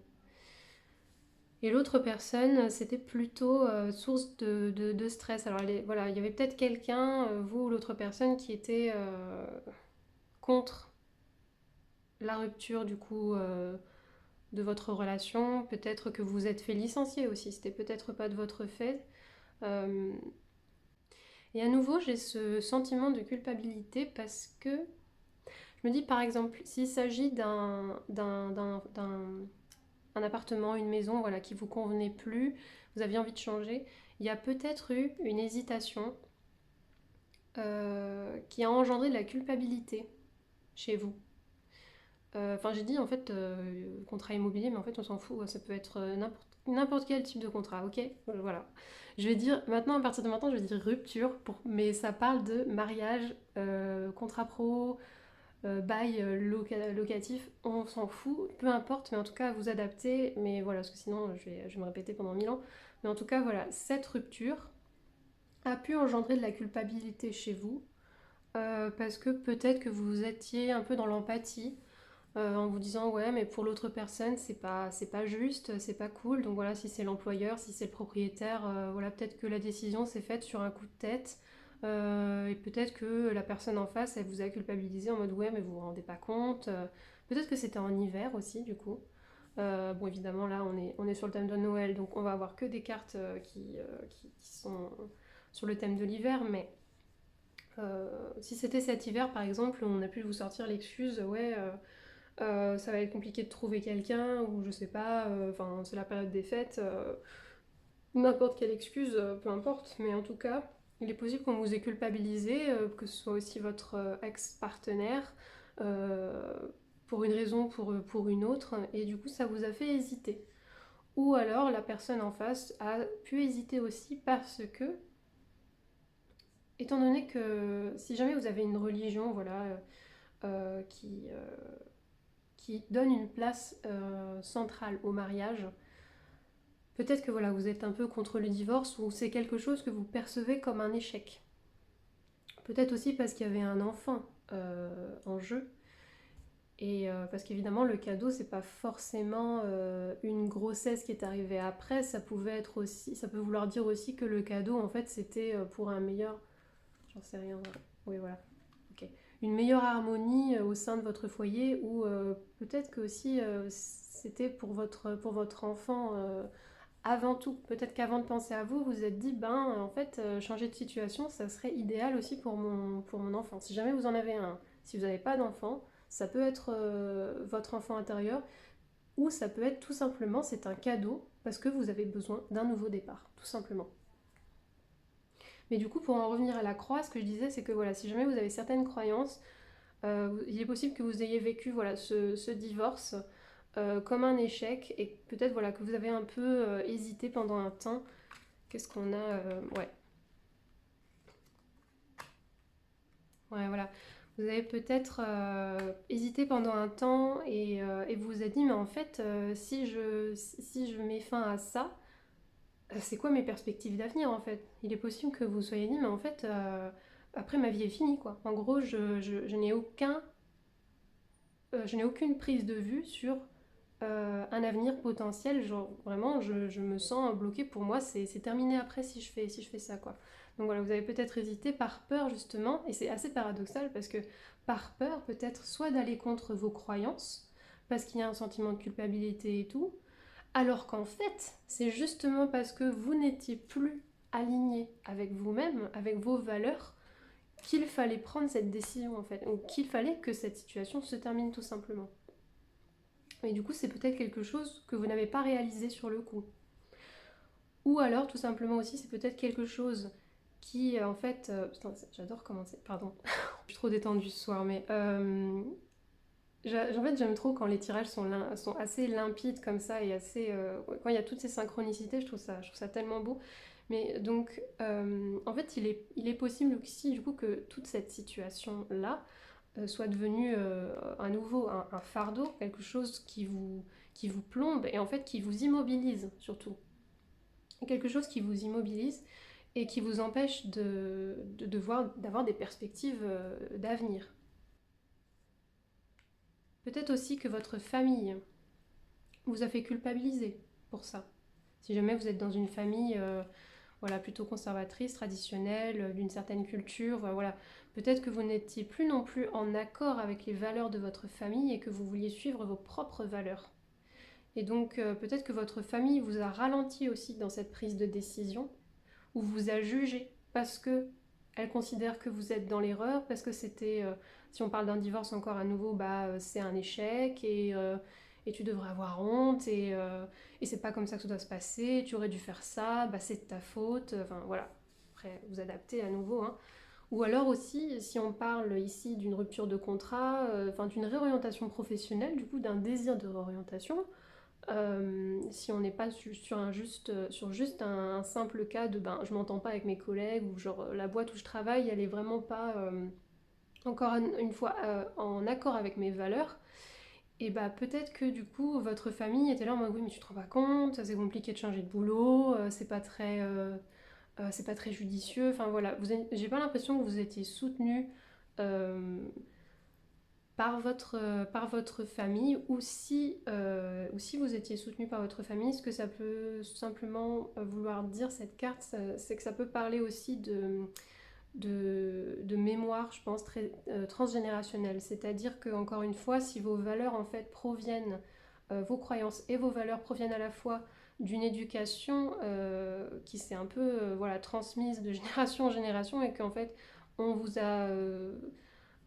Et l'autre personne, c'était plutôt source de stress. Alors, voilà, il y avait peut-être quelqu'un, vous ou l'autre personne, qui était contre la rupture du coup de votre relation, peut-être que vous vous êtes fait licencier aussi, c'était peut-être pas de votre fait. Euh, et à nouveau, j'ai ce sentiment de culpabilité parce que je me dis par exemple, s'il s'agit d'un appartement, une maison voilà, qui vous convenait plus, vous aviez envie de changer, il y a peut-être eu une hésitation qui a engendré de la culpabilité chez vous. Enfin, j'ai dit en fait contrat immobilier, mais en fait on s'en fout, ça peut être n'importe quel type de contrat, ok. Voilà. Je vais dire maintenant, à partir de maintenant, je vais dire rupture, mais ça parle de mariage, contrat pro, bail locatif, on s'en fout, peu importe, mais en tout cas vous adaptez, mais voilà, parce que sinon je vais me répéter pendant 1000 ans. Mais en tout cas, voilà, cette rupture a pu engendrer de la culpabilité chez vous, parce que peut-être que vous étiez un peu dans l'empathie en vous disant ouais mais pour l'autre personne c'est pas juste, c'est pas cool, donc voilà, si c'est l'employeur, si c'est le propriétaire, voilà, peut-être que la décision s'est faite sur un coup de tête, et peut-être que la personne en face elle vous a culpabilisé en mode ouais mais vous vous rendez pas compte. Peut-être que c'était en hiver aussi du coup. Bon évidemment là on est sur le thème de Noël, donc on va avoir que des cartes qui sont sur le thème de l'hiver, mais si c'était cet hiver par exemple, on a pu vous sortir l'excuse ouais ça va être compliqué de trouver quelqu'un, ou je sais pas, enfin c'est la période des fêtes, n'importe quelle excuse, peu importe, mais en tout cas, il est possible qu'on vous ait culpabilisé, que ce soit aussi votre ex-partenaire, euh, pour une raison, pour une autre, et du coup ça vous a fait hésiter. Ou alors la personne en face a pu hésiter aussi parce que, étant donné que si jamais vous avez une religion, voilà, euh, qui, euh, qui donne une place centrale au mariage, peut-être que voilà, vous êtes un peu contre le divorce ou c'est quelque chose que vous percevez comme un échec. Peut-être aussi parce qu'il y avait un enfant en jeu. Et parce qu'évidemment, le cadeau, c'est pas forcément une grossesse qui est arrivée après. Ça pouvait être aussi, ça peut vouloir dire aussi que le cadeau, en fait, c'était pour un meilleur, j'en sais rien. Oui, voilà. Ok. Une meilleure harmonie au sein de votre foyer, ou peut-être que aussi c'était pour votre enfant avant tout. Peut-être qu'avant de penser à vous, vous vous êtes dit, ben, en fait, changer de situation, ça serait idéal aussi pour mon enfant. Si jamais vous en avez un, si vous n'avez pas d'enfant, ça peut être votre enfant intérieur, ou ça peut être tout simplement, c'est un cadeau, parce que vous avez besoin d'un nouveau départ, tout simplement. Mais du coup, pour en revenir à la croix, ce que je disais, c'est que voilà, si jamais vous avez certaines croyances, il est possible que vous ayez vécu voilà, ce divorce comme un échec, et peut-être voilà, que vous avez un peu hésité pendant un temps. Qu'est-ce qu'on a ouais. Ouais, voilà. Vous avez peut-être hésité pendant un temps et vous vous êtes dit, mais en fait, si je mets fin à ça, c'est quoi mes perspectives d'avenir en fait? Il est possible que vous soyez dit, mais en fait, après ma vie est finie quoi. En gros, je n'ai je n'ai aucune prise de vue sur un avenir potentiel. Genre vraiment, je me sens bloquée. Pour moi, c'est terminé après si je fais ça quoi. Donc voilà, vous avez peut-être hésité par peur justement, et c'est assez paradoxal parce que par peur peut-être soit d'aller contre vos croyances, parce qu'il y a un sentiment de culpabilité et tout, alors qu'en fait, c'est justement parce que vous n'étiez plus aligné avec vous-même, avec vos valeurs, qu'il fallait prendre cette décision en fait, ou qu'il fallait que cette situation se termine tout simplement. Et du coup, c'est peut-être quelque chose que vous n'avez pas réalisé sur le coup. Ou alors, tout simplement aussi, c'est peut-être quelque chose qui, en fait... putain, j'adore commencer, pardon. Je suis trop détendue ce soir, mais... en fait, j'aime trop quand les tirages sont assez limpides comme ça et assez... quand il y a toutes ces synchronicités, je trouve ça tellement beau. Mais donc, en fait, il est possible aussi, du coup, que toute cette situation-là soit devenue à nouveau un fardeau, quelque chose qui vous plombe et en fait qui vous immobilise surtout. Quelque chose qui vous immobilise et qui vous empêche d'avoir des perspectives d'avenir. Peut-être aussi que votre famille vous a fait culpabiliser pour ça. Si jamais vous êtes dans une famille voilà, plutôt conservatrice, traditionnelle, d'une certaine culture, voilà, peut-être que vous n'étiez plus non plus en accord avec les valeurs de votre famille et que vous vouliez suivre vos propres valeurs. Et donc peut-être que votre famille vous a ralenti aussi dans cette prise de décision, ou vous a jugé parce que elle considère que vous êtes dans l'erreur, parce que c'était, si on parle d'un divorce encore à nouveau, bah c'est un échec et tu devrais avoir honte et c'est pas comme ça que ça doit se passer, tu aurais dû faire ça, bah c'est de ta faute, enfin voilà. Après, vous adaptez à nouveau, hein. Ou alors aussi, si on parle ici d'une rupture de contrat, enfin d'une réorientation professionnelle, du coup d'un désir de réorientation, si on n'est pas sur juste un simple cas de ben, je m'entends pas avec mes collègues ou genre la boîte où je travaille elle est vraiment pas encore une fois en accord avec mes valeurs, et bah peut-être que du coup votre famille était là en mode oui mais tu te rends pas compte, c'est compliqué de changer de boulot, c'est pas très judicieux, enfin voilà, j'ai pas l'impression que vous étiez soutenu euh, par votre famille, ou si vous étiez soutenu par votre famille, ce que ça peut simplement vouloir dire cette carte, c'est que ça peut parler aussi de mémoire, je pense, très transgénérationnelle. C'est-à-dire que, encore une fois, si vos valeurs en fait proviennent, vos croyances et vos valeurs proviennent à la fois d'une éducation qui s'est un peu voilà, transmise de génération en génération et qu'en fait on vous a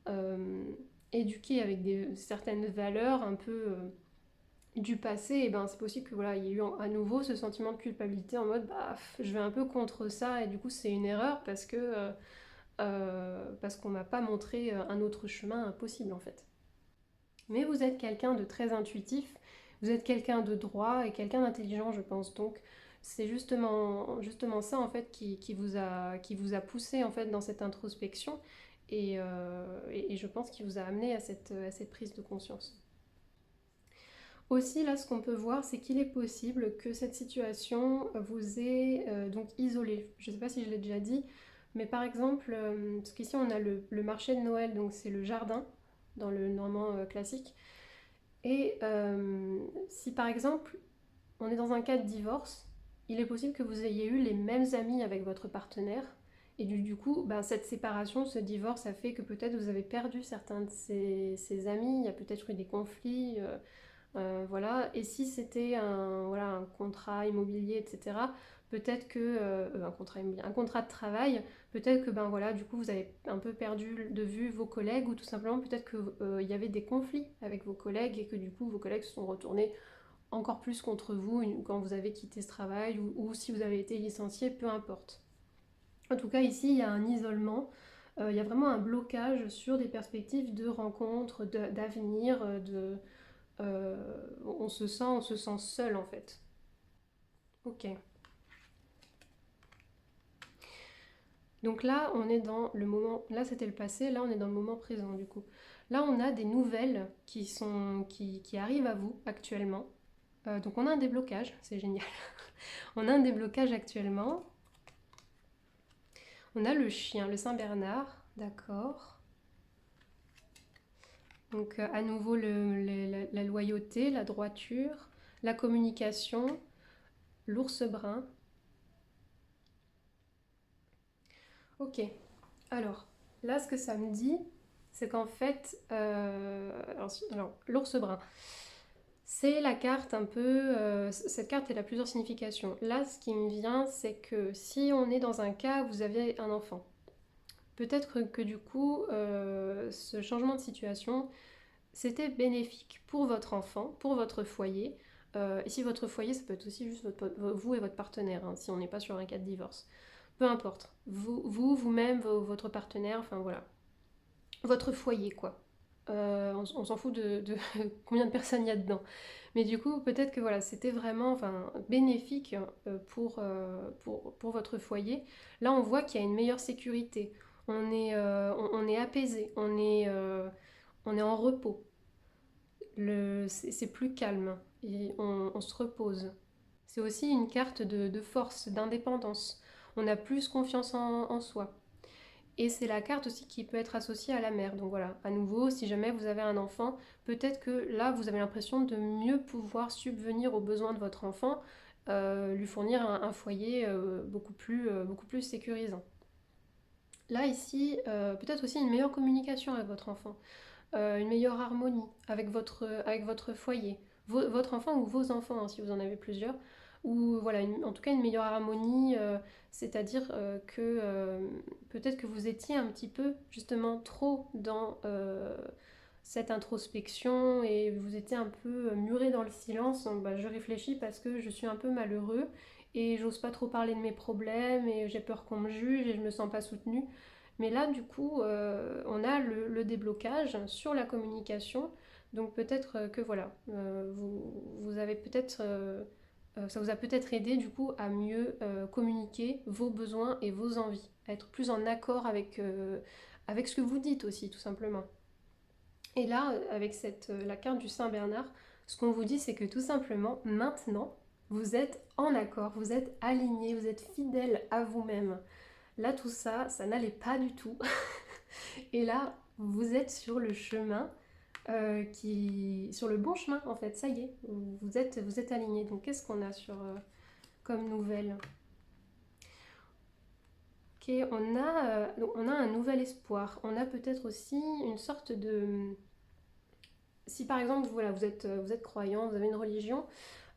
euh, éduqué avec certaines valeurs un peu du passé, et ben c'est possible que voilà, il y ait eu à nouveau ce sentiment de culpabilité en mode bah je vais un peu contre ça et du coup c'est une erreur parce qu'on m'a pas montré un autre chemin possible en fait. Mais vous êtes quelqu'un de très intuitif, vous êtes quelqu'un de droit et quelqu'un d'intelligent je pense, donc c'est justement ça en fait qui vous a poussé en fait dans cette introspection et je pense qu'il vous a amené à cette prise de conscience. Aussi, là, ce qu'on peut voir, c'est qu'il est possible que cette situation vous ait donc isolé. Je ne sais pas si je l'ai déjà dit, mais par exemple, parce qu'ici on a le marché de Noël, donc c'est le jardin. dans le normand classique. Et si par exemple on est dans un cas de divorce, il est possible que vous ayez eu les mêmes amis avec votre partenaire. Et du coup, ben, cette séparation, ce divorce a fait que peut-être vous avez perdu certains de ces amis, il y a peut-être eu des conflits, voilà. Et si c'était voilà, un contrat immobilier, etc., peut-être que un contrat immobilier, un contrat de travail, peut-être que ben voilà, du coup vous avez un peu perdu de vue vos collègues ou tout simplement peut-être que il y avait des conflits avec vos collègues et que du coup vos collègues se sont retournés encore plus contre vous quand vous avez quitté ce travail ou si vous avez été licencié, peu importe. En tout cas, ici, il y a un isolement, il y a vraiment un blocage sur des perspectives de rencontres, d'avenir, on se sent seul en fait. Ok. Donc là, on est dans le moment, là c'était le passé, là on est dans le moment présent du coup. Là, on a des nouvelles qui arrivent à vous actuellement. Donc on a un déblocage, c'est génial. On a un déblocage actuellement. On a le chien, le Saint-Bernard, d'accord. Donc à nouveau la loyauté, la droiture, la communication, l'ours brun. Ok, alors là ce que ça me dit, c'est qu'en fait, alors, l'ours brun, c'est la carte un peu, cette carte elle a plusieurs significations. Là ce qui me vient, c'est que si on est dans un cas où vous avez un enfant, peut-être que du coup, ce changement de situation, c'était bénéfique pour votre enfant, pour votre foyer. Et si votre foyer, ça peut être aussi juste vous et votre partenaire, hein, si on n'est pas sur un cas de divorce. Peu importe. Vous-même, votre partenaire, enfin voilà. Votre foyer, quoi. On s'en fout de combien de personnes il y a dedans. Mais du coup, peut-être que voilà, c'était vraiment enfin, bénéfique pour votre foyer. Là, on voit qu'il y a une meilleure sécurité. On est apaisé, on est en repos. C'est plus calme et on se repose. C'est aussi une carte de force, d'indépendance. On a plus confiance en soi. Et c'est la carte aussi qui peut être associée à la mère. Donc voilà, à nouveau, si jamais vous avez un enfant, peut-être que là, vous avez l'impression de mieux pouvoir subvenir aux besoins de votre enfant, lui fournir un foyer beaucoup plus sécurisant. Là, ici, peut-être aussi une meilleure communication avec votre enfant, une meilleure harmonie avec votre foyer, votre enfant ou vos enfants, hein, si vous en avez plusieurs, ou voilà, en tout cas une meilleure harmonie, c'est-à-dire que peut-être que vous étiez un petit peu justement trop dans cette introspection et vous étiez un peu muré dans le silence. Donc, bah, je réfléchis parce que je suis un peu malheureux et j'ose pas trop parler de mes problèmes et j'ai peur qu'on me juge et je me sens pas soutenue. Mais là, du coup, on a le déblocage sur la communication. Donc peut-être que voilà, vous avez peut-être, ça vous a peut-être aidé du coup à mieux communiquer vos besoins et vos envies, à être plus en accord avec ce que vous dites aussi, tout simplement. Et là, avec la carte du Saint Bernard, ce qu'on vous dit, c'est que tout simplement, maintenant, vous êtes en accord, vous êtes aligné, vous êtes fidèle à vous-même. Là, tout ça, ça n'allait pas du tout. Et là, vous êtes sur le chemin sur le bon chemin en fait. Ça y est, vous êtes aligné. Donc, qu'est-ce qu'on a comme nouvelle? Ok, on a un nouvel espoir. On a peut-être aussi une sorte de si par exemple voilà, vous êtes croyant, vous avez une religion,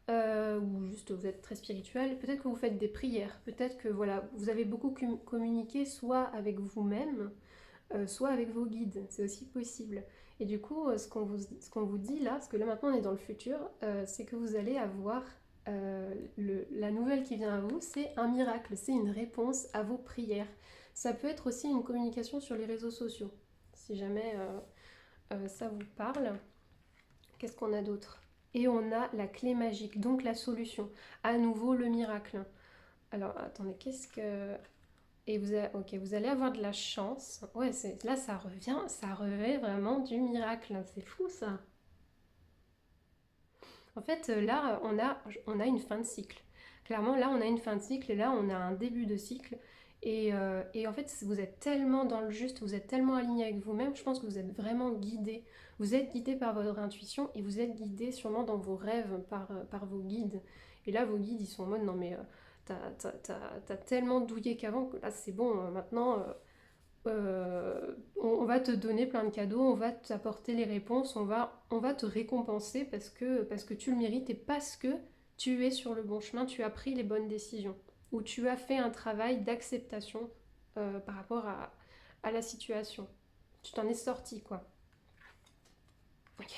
ou juste vous êtes très spirituel, peut-être que vous faites des prières, peut-être que voilà, vous avez beaucoup communiqué soit avec vous-même, soit avec vos guides, c'est aussi possible. Et du coup, ce qu'on vous dit là, parce que là maintenant on est dans le futur, c'est que vous allez avoir la nouvelle qui vient à vous, c'est un miracle, c'est une réponse à vos prières. Ça peut être aussi une communication sur les réseaux sociaux, si jamais ça vous parle. Qu'est-ce qu'on a d'autre? Et on a la clé magique, donc la solution. À nouveau, le miracle. Alors, attendez, qu'est-ce que... Et ok, vous allez avoir de la chance. Ouais, là, ça revêt vraiment du miracle. C'est fou, ça. En fait, là, on a une fin de cycle. Clairement, là, on a une fin de cycle et là, on a un début de cycle. Et en fait, vous êtes tellement dans le juste, vous êtes tellement aligné avec vous-même, je pense que vous êtes vraiment guidé. Vous êtes guidé par votre intuition et vous êtes guidé sûrement dans vos rêves par vos guides. Et là, vos guides, ils sont en mode, non mais t'as tellement douillé qu'avant que là, c'est bon, maintenant, on va te donner plein de cadeaux, on va t'apporter les réponses, on va te récompenser parce que tu le mérites et parce que tu es sur le bon chemin, tu as pris les bonnes décisions ou tu as fait un travail d'acceptation par rapport à la situation. Tu t'en es sorti, quoi. Ok.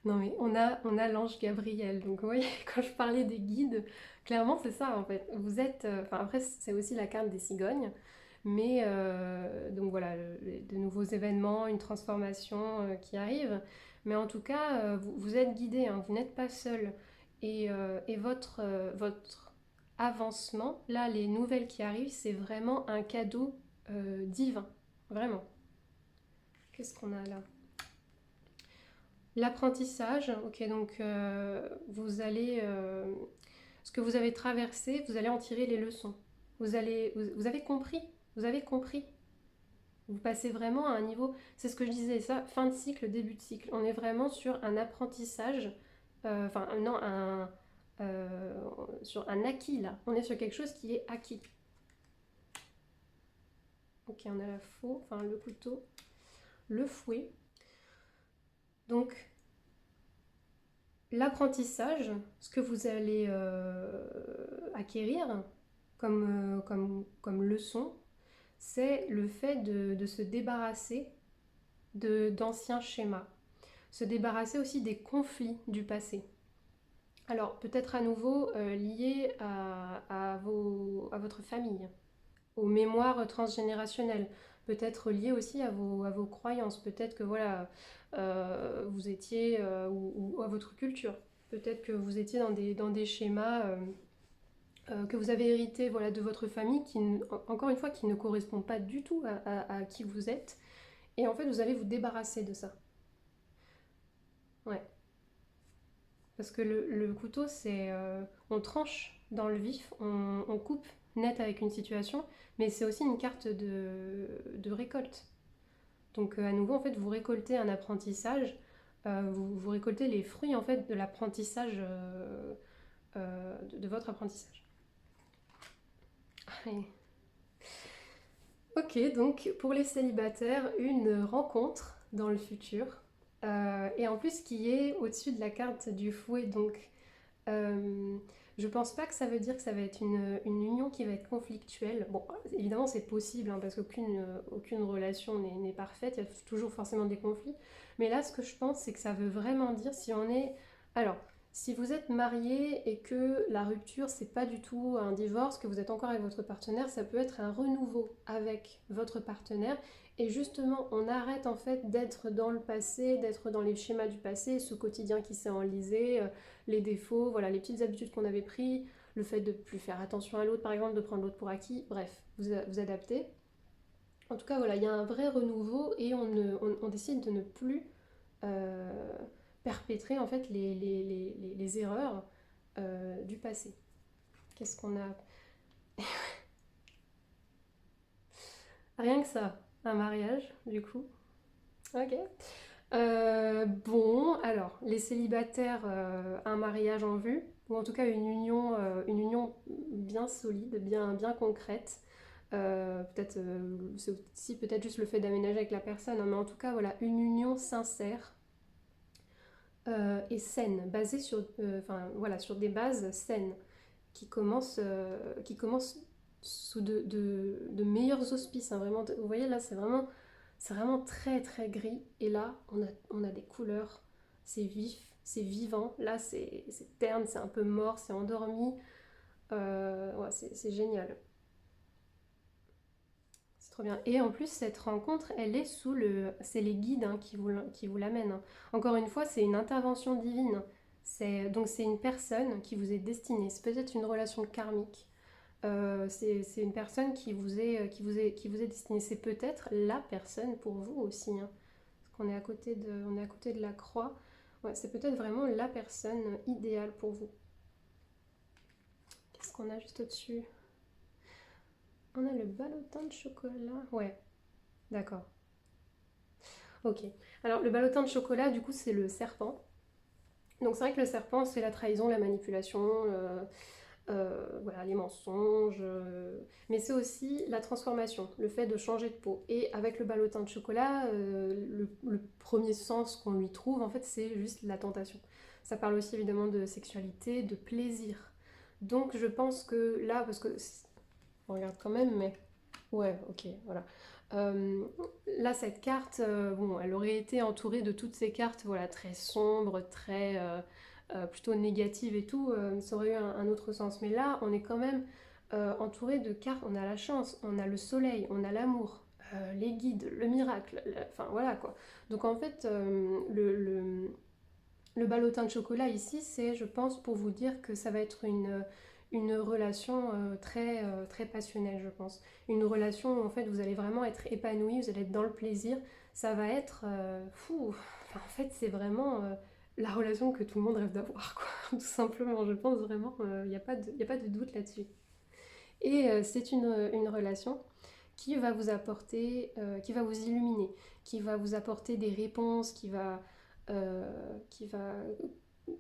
Non mais on a l'ange Gabriel, donc vous voyez, quand je parlais des guides, clairement c'est ça en fait. Vous êtes, enfin après c'est aussi la carte des cigognes, mais donc voilà, de nouveaux événements, une transformation qui arrive, mais en tout cas vous êtes guidé, hein, vous n'êtes pas seul. Et votre avancement, là les nouvelles qui arrivent, c'est vraiment un cadeau divin, vraiment. Qu'est-ce qu'on a là? L'apprentissage, ok, donc ce que vous avez traversé, vous allez en tirer les leçons. Vous avez compris, vous avez compris. Vous passez vraiment à un niveau, c'est ce que je disais, ça, fin de cycle, début de cycle. On est vraiment sur un apprentissage, enfin non, euh, sur un acquis là. On est sur quelque chose qui est acquis. Ok, on a la faux, enfin le couteau, le fouet. Donc l'apprentissage, ce que vous allez acquérir comme leçon, c'est le fait de se débarrasser d'anciens schémas, se débarrasser aussi des conflits du passé. Alors peut-être à nouveau lié à votre famille, aux mémoires transgénérationnelles, peut-être lié aussi à vos croyances, peut-être que voilà, vous étiez, ou à votre culture, peut-être que vous étiez dans des schémas que vous avez hérité voilà, de votre famille, encore une fois, qui ne correspond pas du tout à qui vous êtes, et en fait vous allez vous débarrasser de ça. Ouais. Parce que le couteau, c'est. On tranche dans le vif, on coupe net avec une situation, mais c'est aussi une carte de récolte. Donc à nouveau, en fait, vous récoltez un apprentissage, vous récoltez les fruits en fait de l'apprentissage, de votre apprentissage. Allez. Ok, donc pour les célibataires, une rencontre dans le futur, et en plus qui est au-dessus de la carte du fouet, donc Euh, je pense pas que ça veut dire que ça va être une union qui va être conflictuelle. Bon, évidemment, c'est possible, hein, parce qu'aucune relation n'est parfaite, il y a toujours forcément des conflits. Mais là, ce que je pense, c'est que ça veut vraiment dire si on est. Alors, si vous êtes marié et que la rupture, c'est pas du tout un divorce, que vous êtes encore avec votre partenaire, ça peut être un renouveau avec votre partenaire. Et justement, on arrête en fait d'être dans le passé, d'être dans les schémas du passé, ce quotidien qui s'est enlisé, les défauts, voilà, les petites habitudes qu'on avait prises, le fait de ne plus faire attention à l'autre, par exemple, de prendre l'autre pour acquis, bref, vous adaptez. En tout cas, voilà, il y a un vrai renouveau et on décide de ne plus euh, perpétrer en fait les erreurs du passé. Qu'est-ce qu'on a? Rien que ça, un mariage, du coup. Ok. Bon, alors, les célibataires, un mariage en vue, ou en tout cas une union bien solide, bien concrète. Peut-être, c'est aussi peut-être juste le fait d'aménager avec la personne, hein, mais en tout cas, voilà, une union sincère et saine, basée enfin, voilà, sur des bases saines, qui commencent sous de meilleurs auspices, hein, vraiment. Vous voyez, là, c'est vraiment très très gris. Et là, on a des couleurs. C'est vif, c'est vivant. Là, c'est terne, c'est un peu mort, c'est endormi. Ouais, c'est génial. C'est trop bien. Et en plus, cette rencontre, elle est sous le. C'est les guides, hein, qui vous l'amènent, hein. Encore une fois, c'est une intervention divine. Donc, c'est une personne qui vous est destinée. C'est peut-être une relation karmique. C'est une personne qui vous est destinée. C'est peut-être la personne pour vous aussi, hein. Parce qu'on est à côté de la croix. Ouais, c'est peut-être vraiment la personne idéale pour vous. Qu'est-ce qu'on a juste au-dessus? On a le ballotin de chocolat. Ouais, d'accord. Ok. Alors, le ballotin de chocolat, du coup, c'est le serpent. Donc, c'est vrai que le serpent, c'est la trahison, la manipulation, voilà, les mensonges. Mais c'est aussi la transformation, le fait de changer de peau. Et avec le ballotin de chocolat, le premier sens qu'on lui trouve, en fait, c'est juste la tentation. Ça parle aussi évidemment de sexualité, de plaisir. Donc, je pense que là, parce que on regarde quand même, mais ouais, ok, voilà. Euh, Là, cette carte, bon, elle aurait été entourée de toutes ces cartes, voilà, très sombres, très plutôt négatives et tout, ça aurait eu un autre sens. Mais là, on est quand même entouré de cartes. On a la chance, on a le soleil, on a l'amour, les guides, le miracle, enfin voilà quoi. Donc en fait, le ballotin de chocolat ici, c'est, je pense, pour vous dire que ça va être une relation très passionnelle, je pense. Une relation où en fait vous allez vraiment être épanoui, vous allez être dans le plaisir. Ça va être fou. Enfin, en fait, c'est vraiment la relation que tout le monde rêve d'avoir, quoi. Tout simplement, je pense vraiment, il n'y a pas de, y a pas de doute là-dessus. Et c'est une relation qui va vous apporter, qui va vous illuminer, qui va vous apporter des réponses, qui va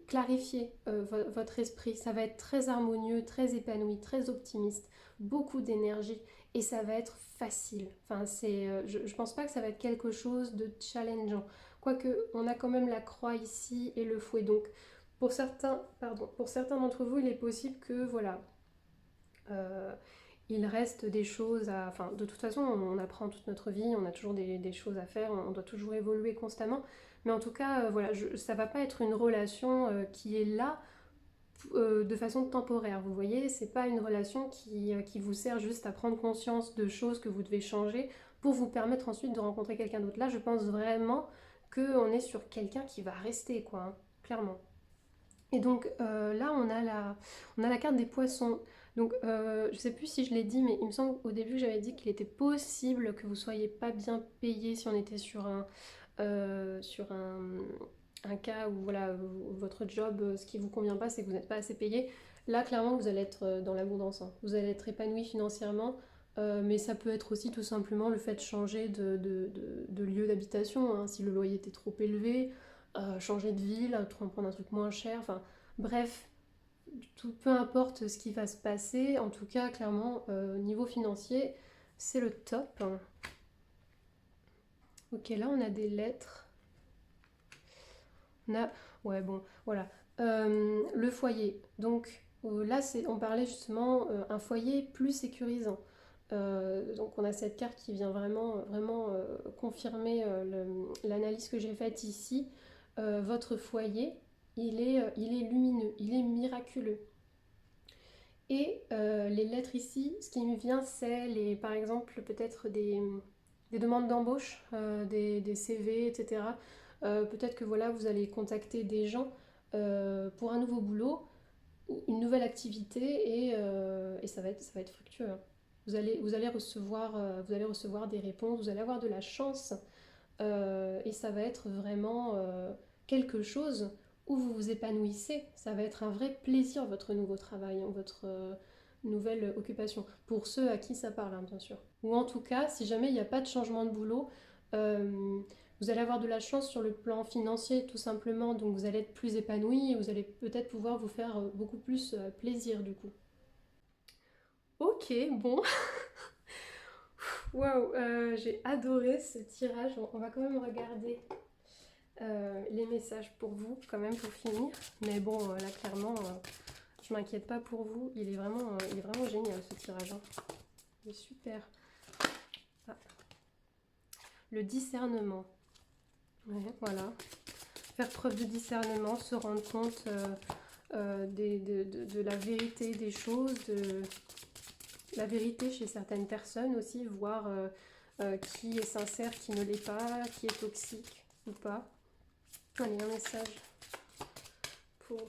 clarifier votre esprit. Ça va être très harmonieux, très épanoui, très optimiste, beaucoup d'énergie et ça va être facile. Enfin, je pense pas que ça va être quelque chose de challengeant. Quoique, on a quand même la croix ici et le fouet. Donc, pour certains d'entre vous, il est possible que, voilà, euh, il reste des choses à... Enfin, de toute façon, on apprend toute notre vie, on a toujours des choses à faire, on doit toujours évoluer constamment. Mais en tout cas, voilà, ça va pas être une relation qui est là de façon temporaire. Vous voyez, c'est pas une relation qui vous sert juste à prendre conscience de choses que vous devez changer pour vous permettre ensuite de rencontrer quelqu'un d'autre. Là, je pense vraiment qu'on est sur quelqu'un qui va rester, quoi, hein, clairement. Et donc là, on a la carte des poissons. Donc je sais plus si je l'ai dit, mais il me semble au début j'avais dit qu'il était possible que vous soyez pas bien payé si on était sur un cas où voilà, votre job, ce qui vous convient pas, c'est que vous n'êtes pas assez payé. Là, clairement, vous allez être dans l'abondance, hein. Vous allez être épanoui financièrement, mais ça peut être aussi tout simplement le fait de changer de lieu d'habitation, hein. Si le loyer était trop élevé, changer de ville, prendre un truc moins cher, enfin bref, peu importe ce qui va se passer, en tout cas clairement niveau financier, c'est le top. Ok, là on a des lettres, on a, ouais bon, voilà. Le foyer, donc là on parlait justement un foyer plus sécurisant. Donc on a cette carte qui vient vraiment confirmer l'analyse que j'ai faite ici. Votre foyer, il est lumineux, il est miraculeux. Et les lettres ici, ce qui me vient, c'est par exemple peut-être des demandes d'embauche, des CV, etc. Peut-être que voilà, vous allez contacter des gens pour un nouveau boulot, une nouvelle activité et ça va être fructueux, hein. Vous allez recevoir des réponses, vous allez avoir de la chance et ça va être vraiment quelque chose où vous vous épanouissez. Ça va être un vrai plaisir, votre nouveau travail, hein, votre nouvelle occupation. Pour ceux à qui ça parle, hein, bien sûr. Ou en tout cas, si jamais il n'y a pas de changement de boulot, euh, vous allez avoir de la chance sur le plan financier, tout simplement. Donc vous allez être plus épanoui et vous allez peut-être pouvoir vous faire beaucoup plus plaisir, du coup. Ok, bon. Waouh, j'ai adoré ce tirage. On va quand même regarder les messages pour vous, quand même, pour finir. Mais bon, là, clairement, je m'inquiète pas pour vous. Il est vraiment génial, ce tirage, hein. Il est super. Ah, le discernement. Ouais, voilà. Faire preuve de discernement, se rendre compte de la vérité des choses, de la vérité chez certaines personnes aussi, voir qui est sincère, qui ne l'est pas, qui est toxique ou pas. Allez, un message pour...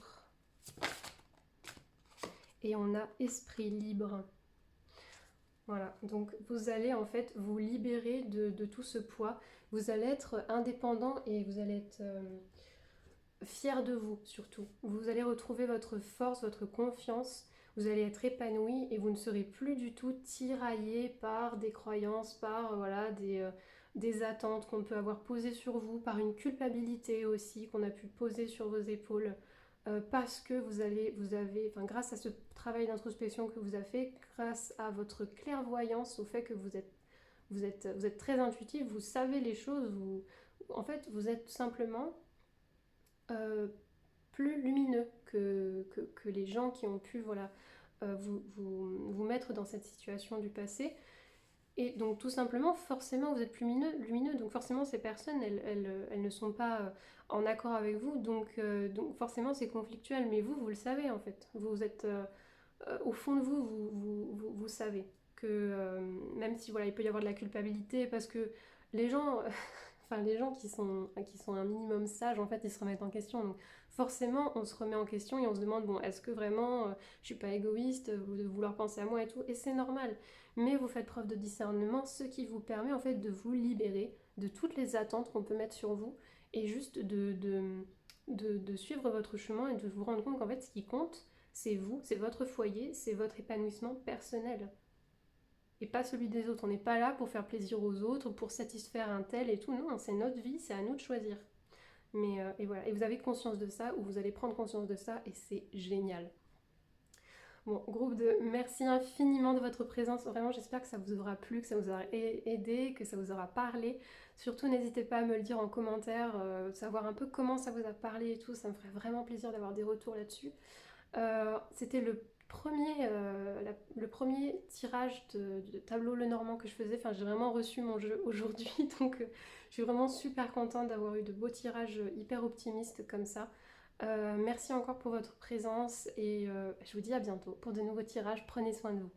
Et on a esprit libre. Voilà, donc vous allez en fait vous libérer de tout ce poids. Vous allez être indépendant et vous allez être fier de vous surtout. Vous allez retrouver votre force, votre confiance. vous allez être épanoui et vous ne serez plus du tout tiraillé par des croyances, par voilà, des attentes qu'on peut avoir posées sur vous, par une culpabilité aussi qu'on a pu poser sur vos épaules. Parce que enfin, grâce à ce travail d'introspection que vous avez fait, grâce à votre clairvoyance, au fait que vous êtes très intuitif, vous savez les choses, en fait, vous êtes tout simplement euh, plus lumineux que les gens qui ont pu voilà, vous mettre dans cette situation du passé. Et donc tout simplement, forcément, vous êtes plus lumineux, donc forcément ces personnes, elles ne sont pas en accord avec vous, donc forcément c'est conflictuel, mais vous le savez en fait. Vous êtes, au fond de vous, vous savez que même si voilà, il peut y avoir de la culpabilité, parce que les gens, enfin les gens qui sont un minimum sages, en fait, ils se remettent en question. Donc forcément, on se remet en question et on se demande, bon, est-ce que vraiment je suis pas égoïste de vouloir penser à moi et tout, et c'est normal. Mais vous faites preuve de discernement, ce qui vous permet en fait de vous libérer de toutes les attentes qu'on peut mettre sur vous et juste de suivre votre chemin et de vous rendre compte qu'en fait, ce qui compte, c'est vous, c'est votre foyer, c'est votre épanouissement personnel. Et pas celui des autres. On n'est pas là pour faire plaisir aux autres, pour satisfaire un tel et tout. Non, c'est notre vie, c'est à nous de choisir. Et voilà. Et vous avez conscience de ça, ou vous allez prendre conscience de ça, et c'est génial. Bon, groupe de merci infiniment de votre présence. Vraiment, j'espère que ça vous aura plu, que ça vous aura aidé, que ça vous aura parlé. Surtout, n'hésitez pas à me le dire en commentaire, savoir un peu comment ça vous a parlé et tout. Ça me ferait vraiment plaisir d'avoir des retours là-dessus. C'était le premier tirage de tableau Lenormand que je faisais. Enfin, j'ai vraiment reçu mon jeu aujourd'hui, donc je suis vraiment super contente d'avoir eu de beaux tirages hyper optimistes comme ça. Merci encore pour votre présence et je vous dis à bientôt pour de nouveaux tirages. Prenez soin de vous.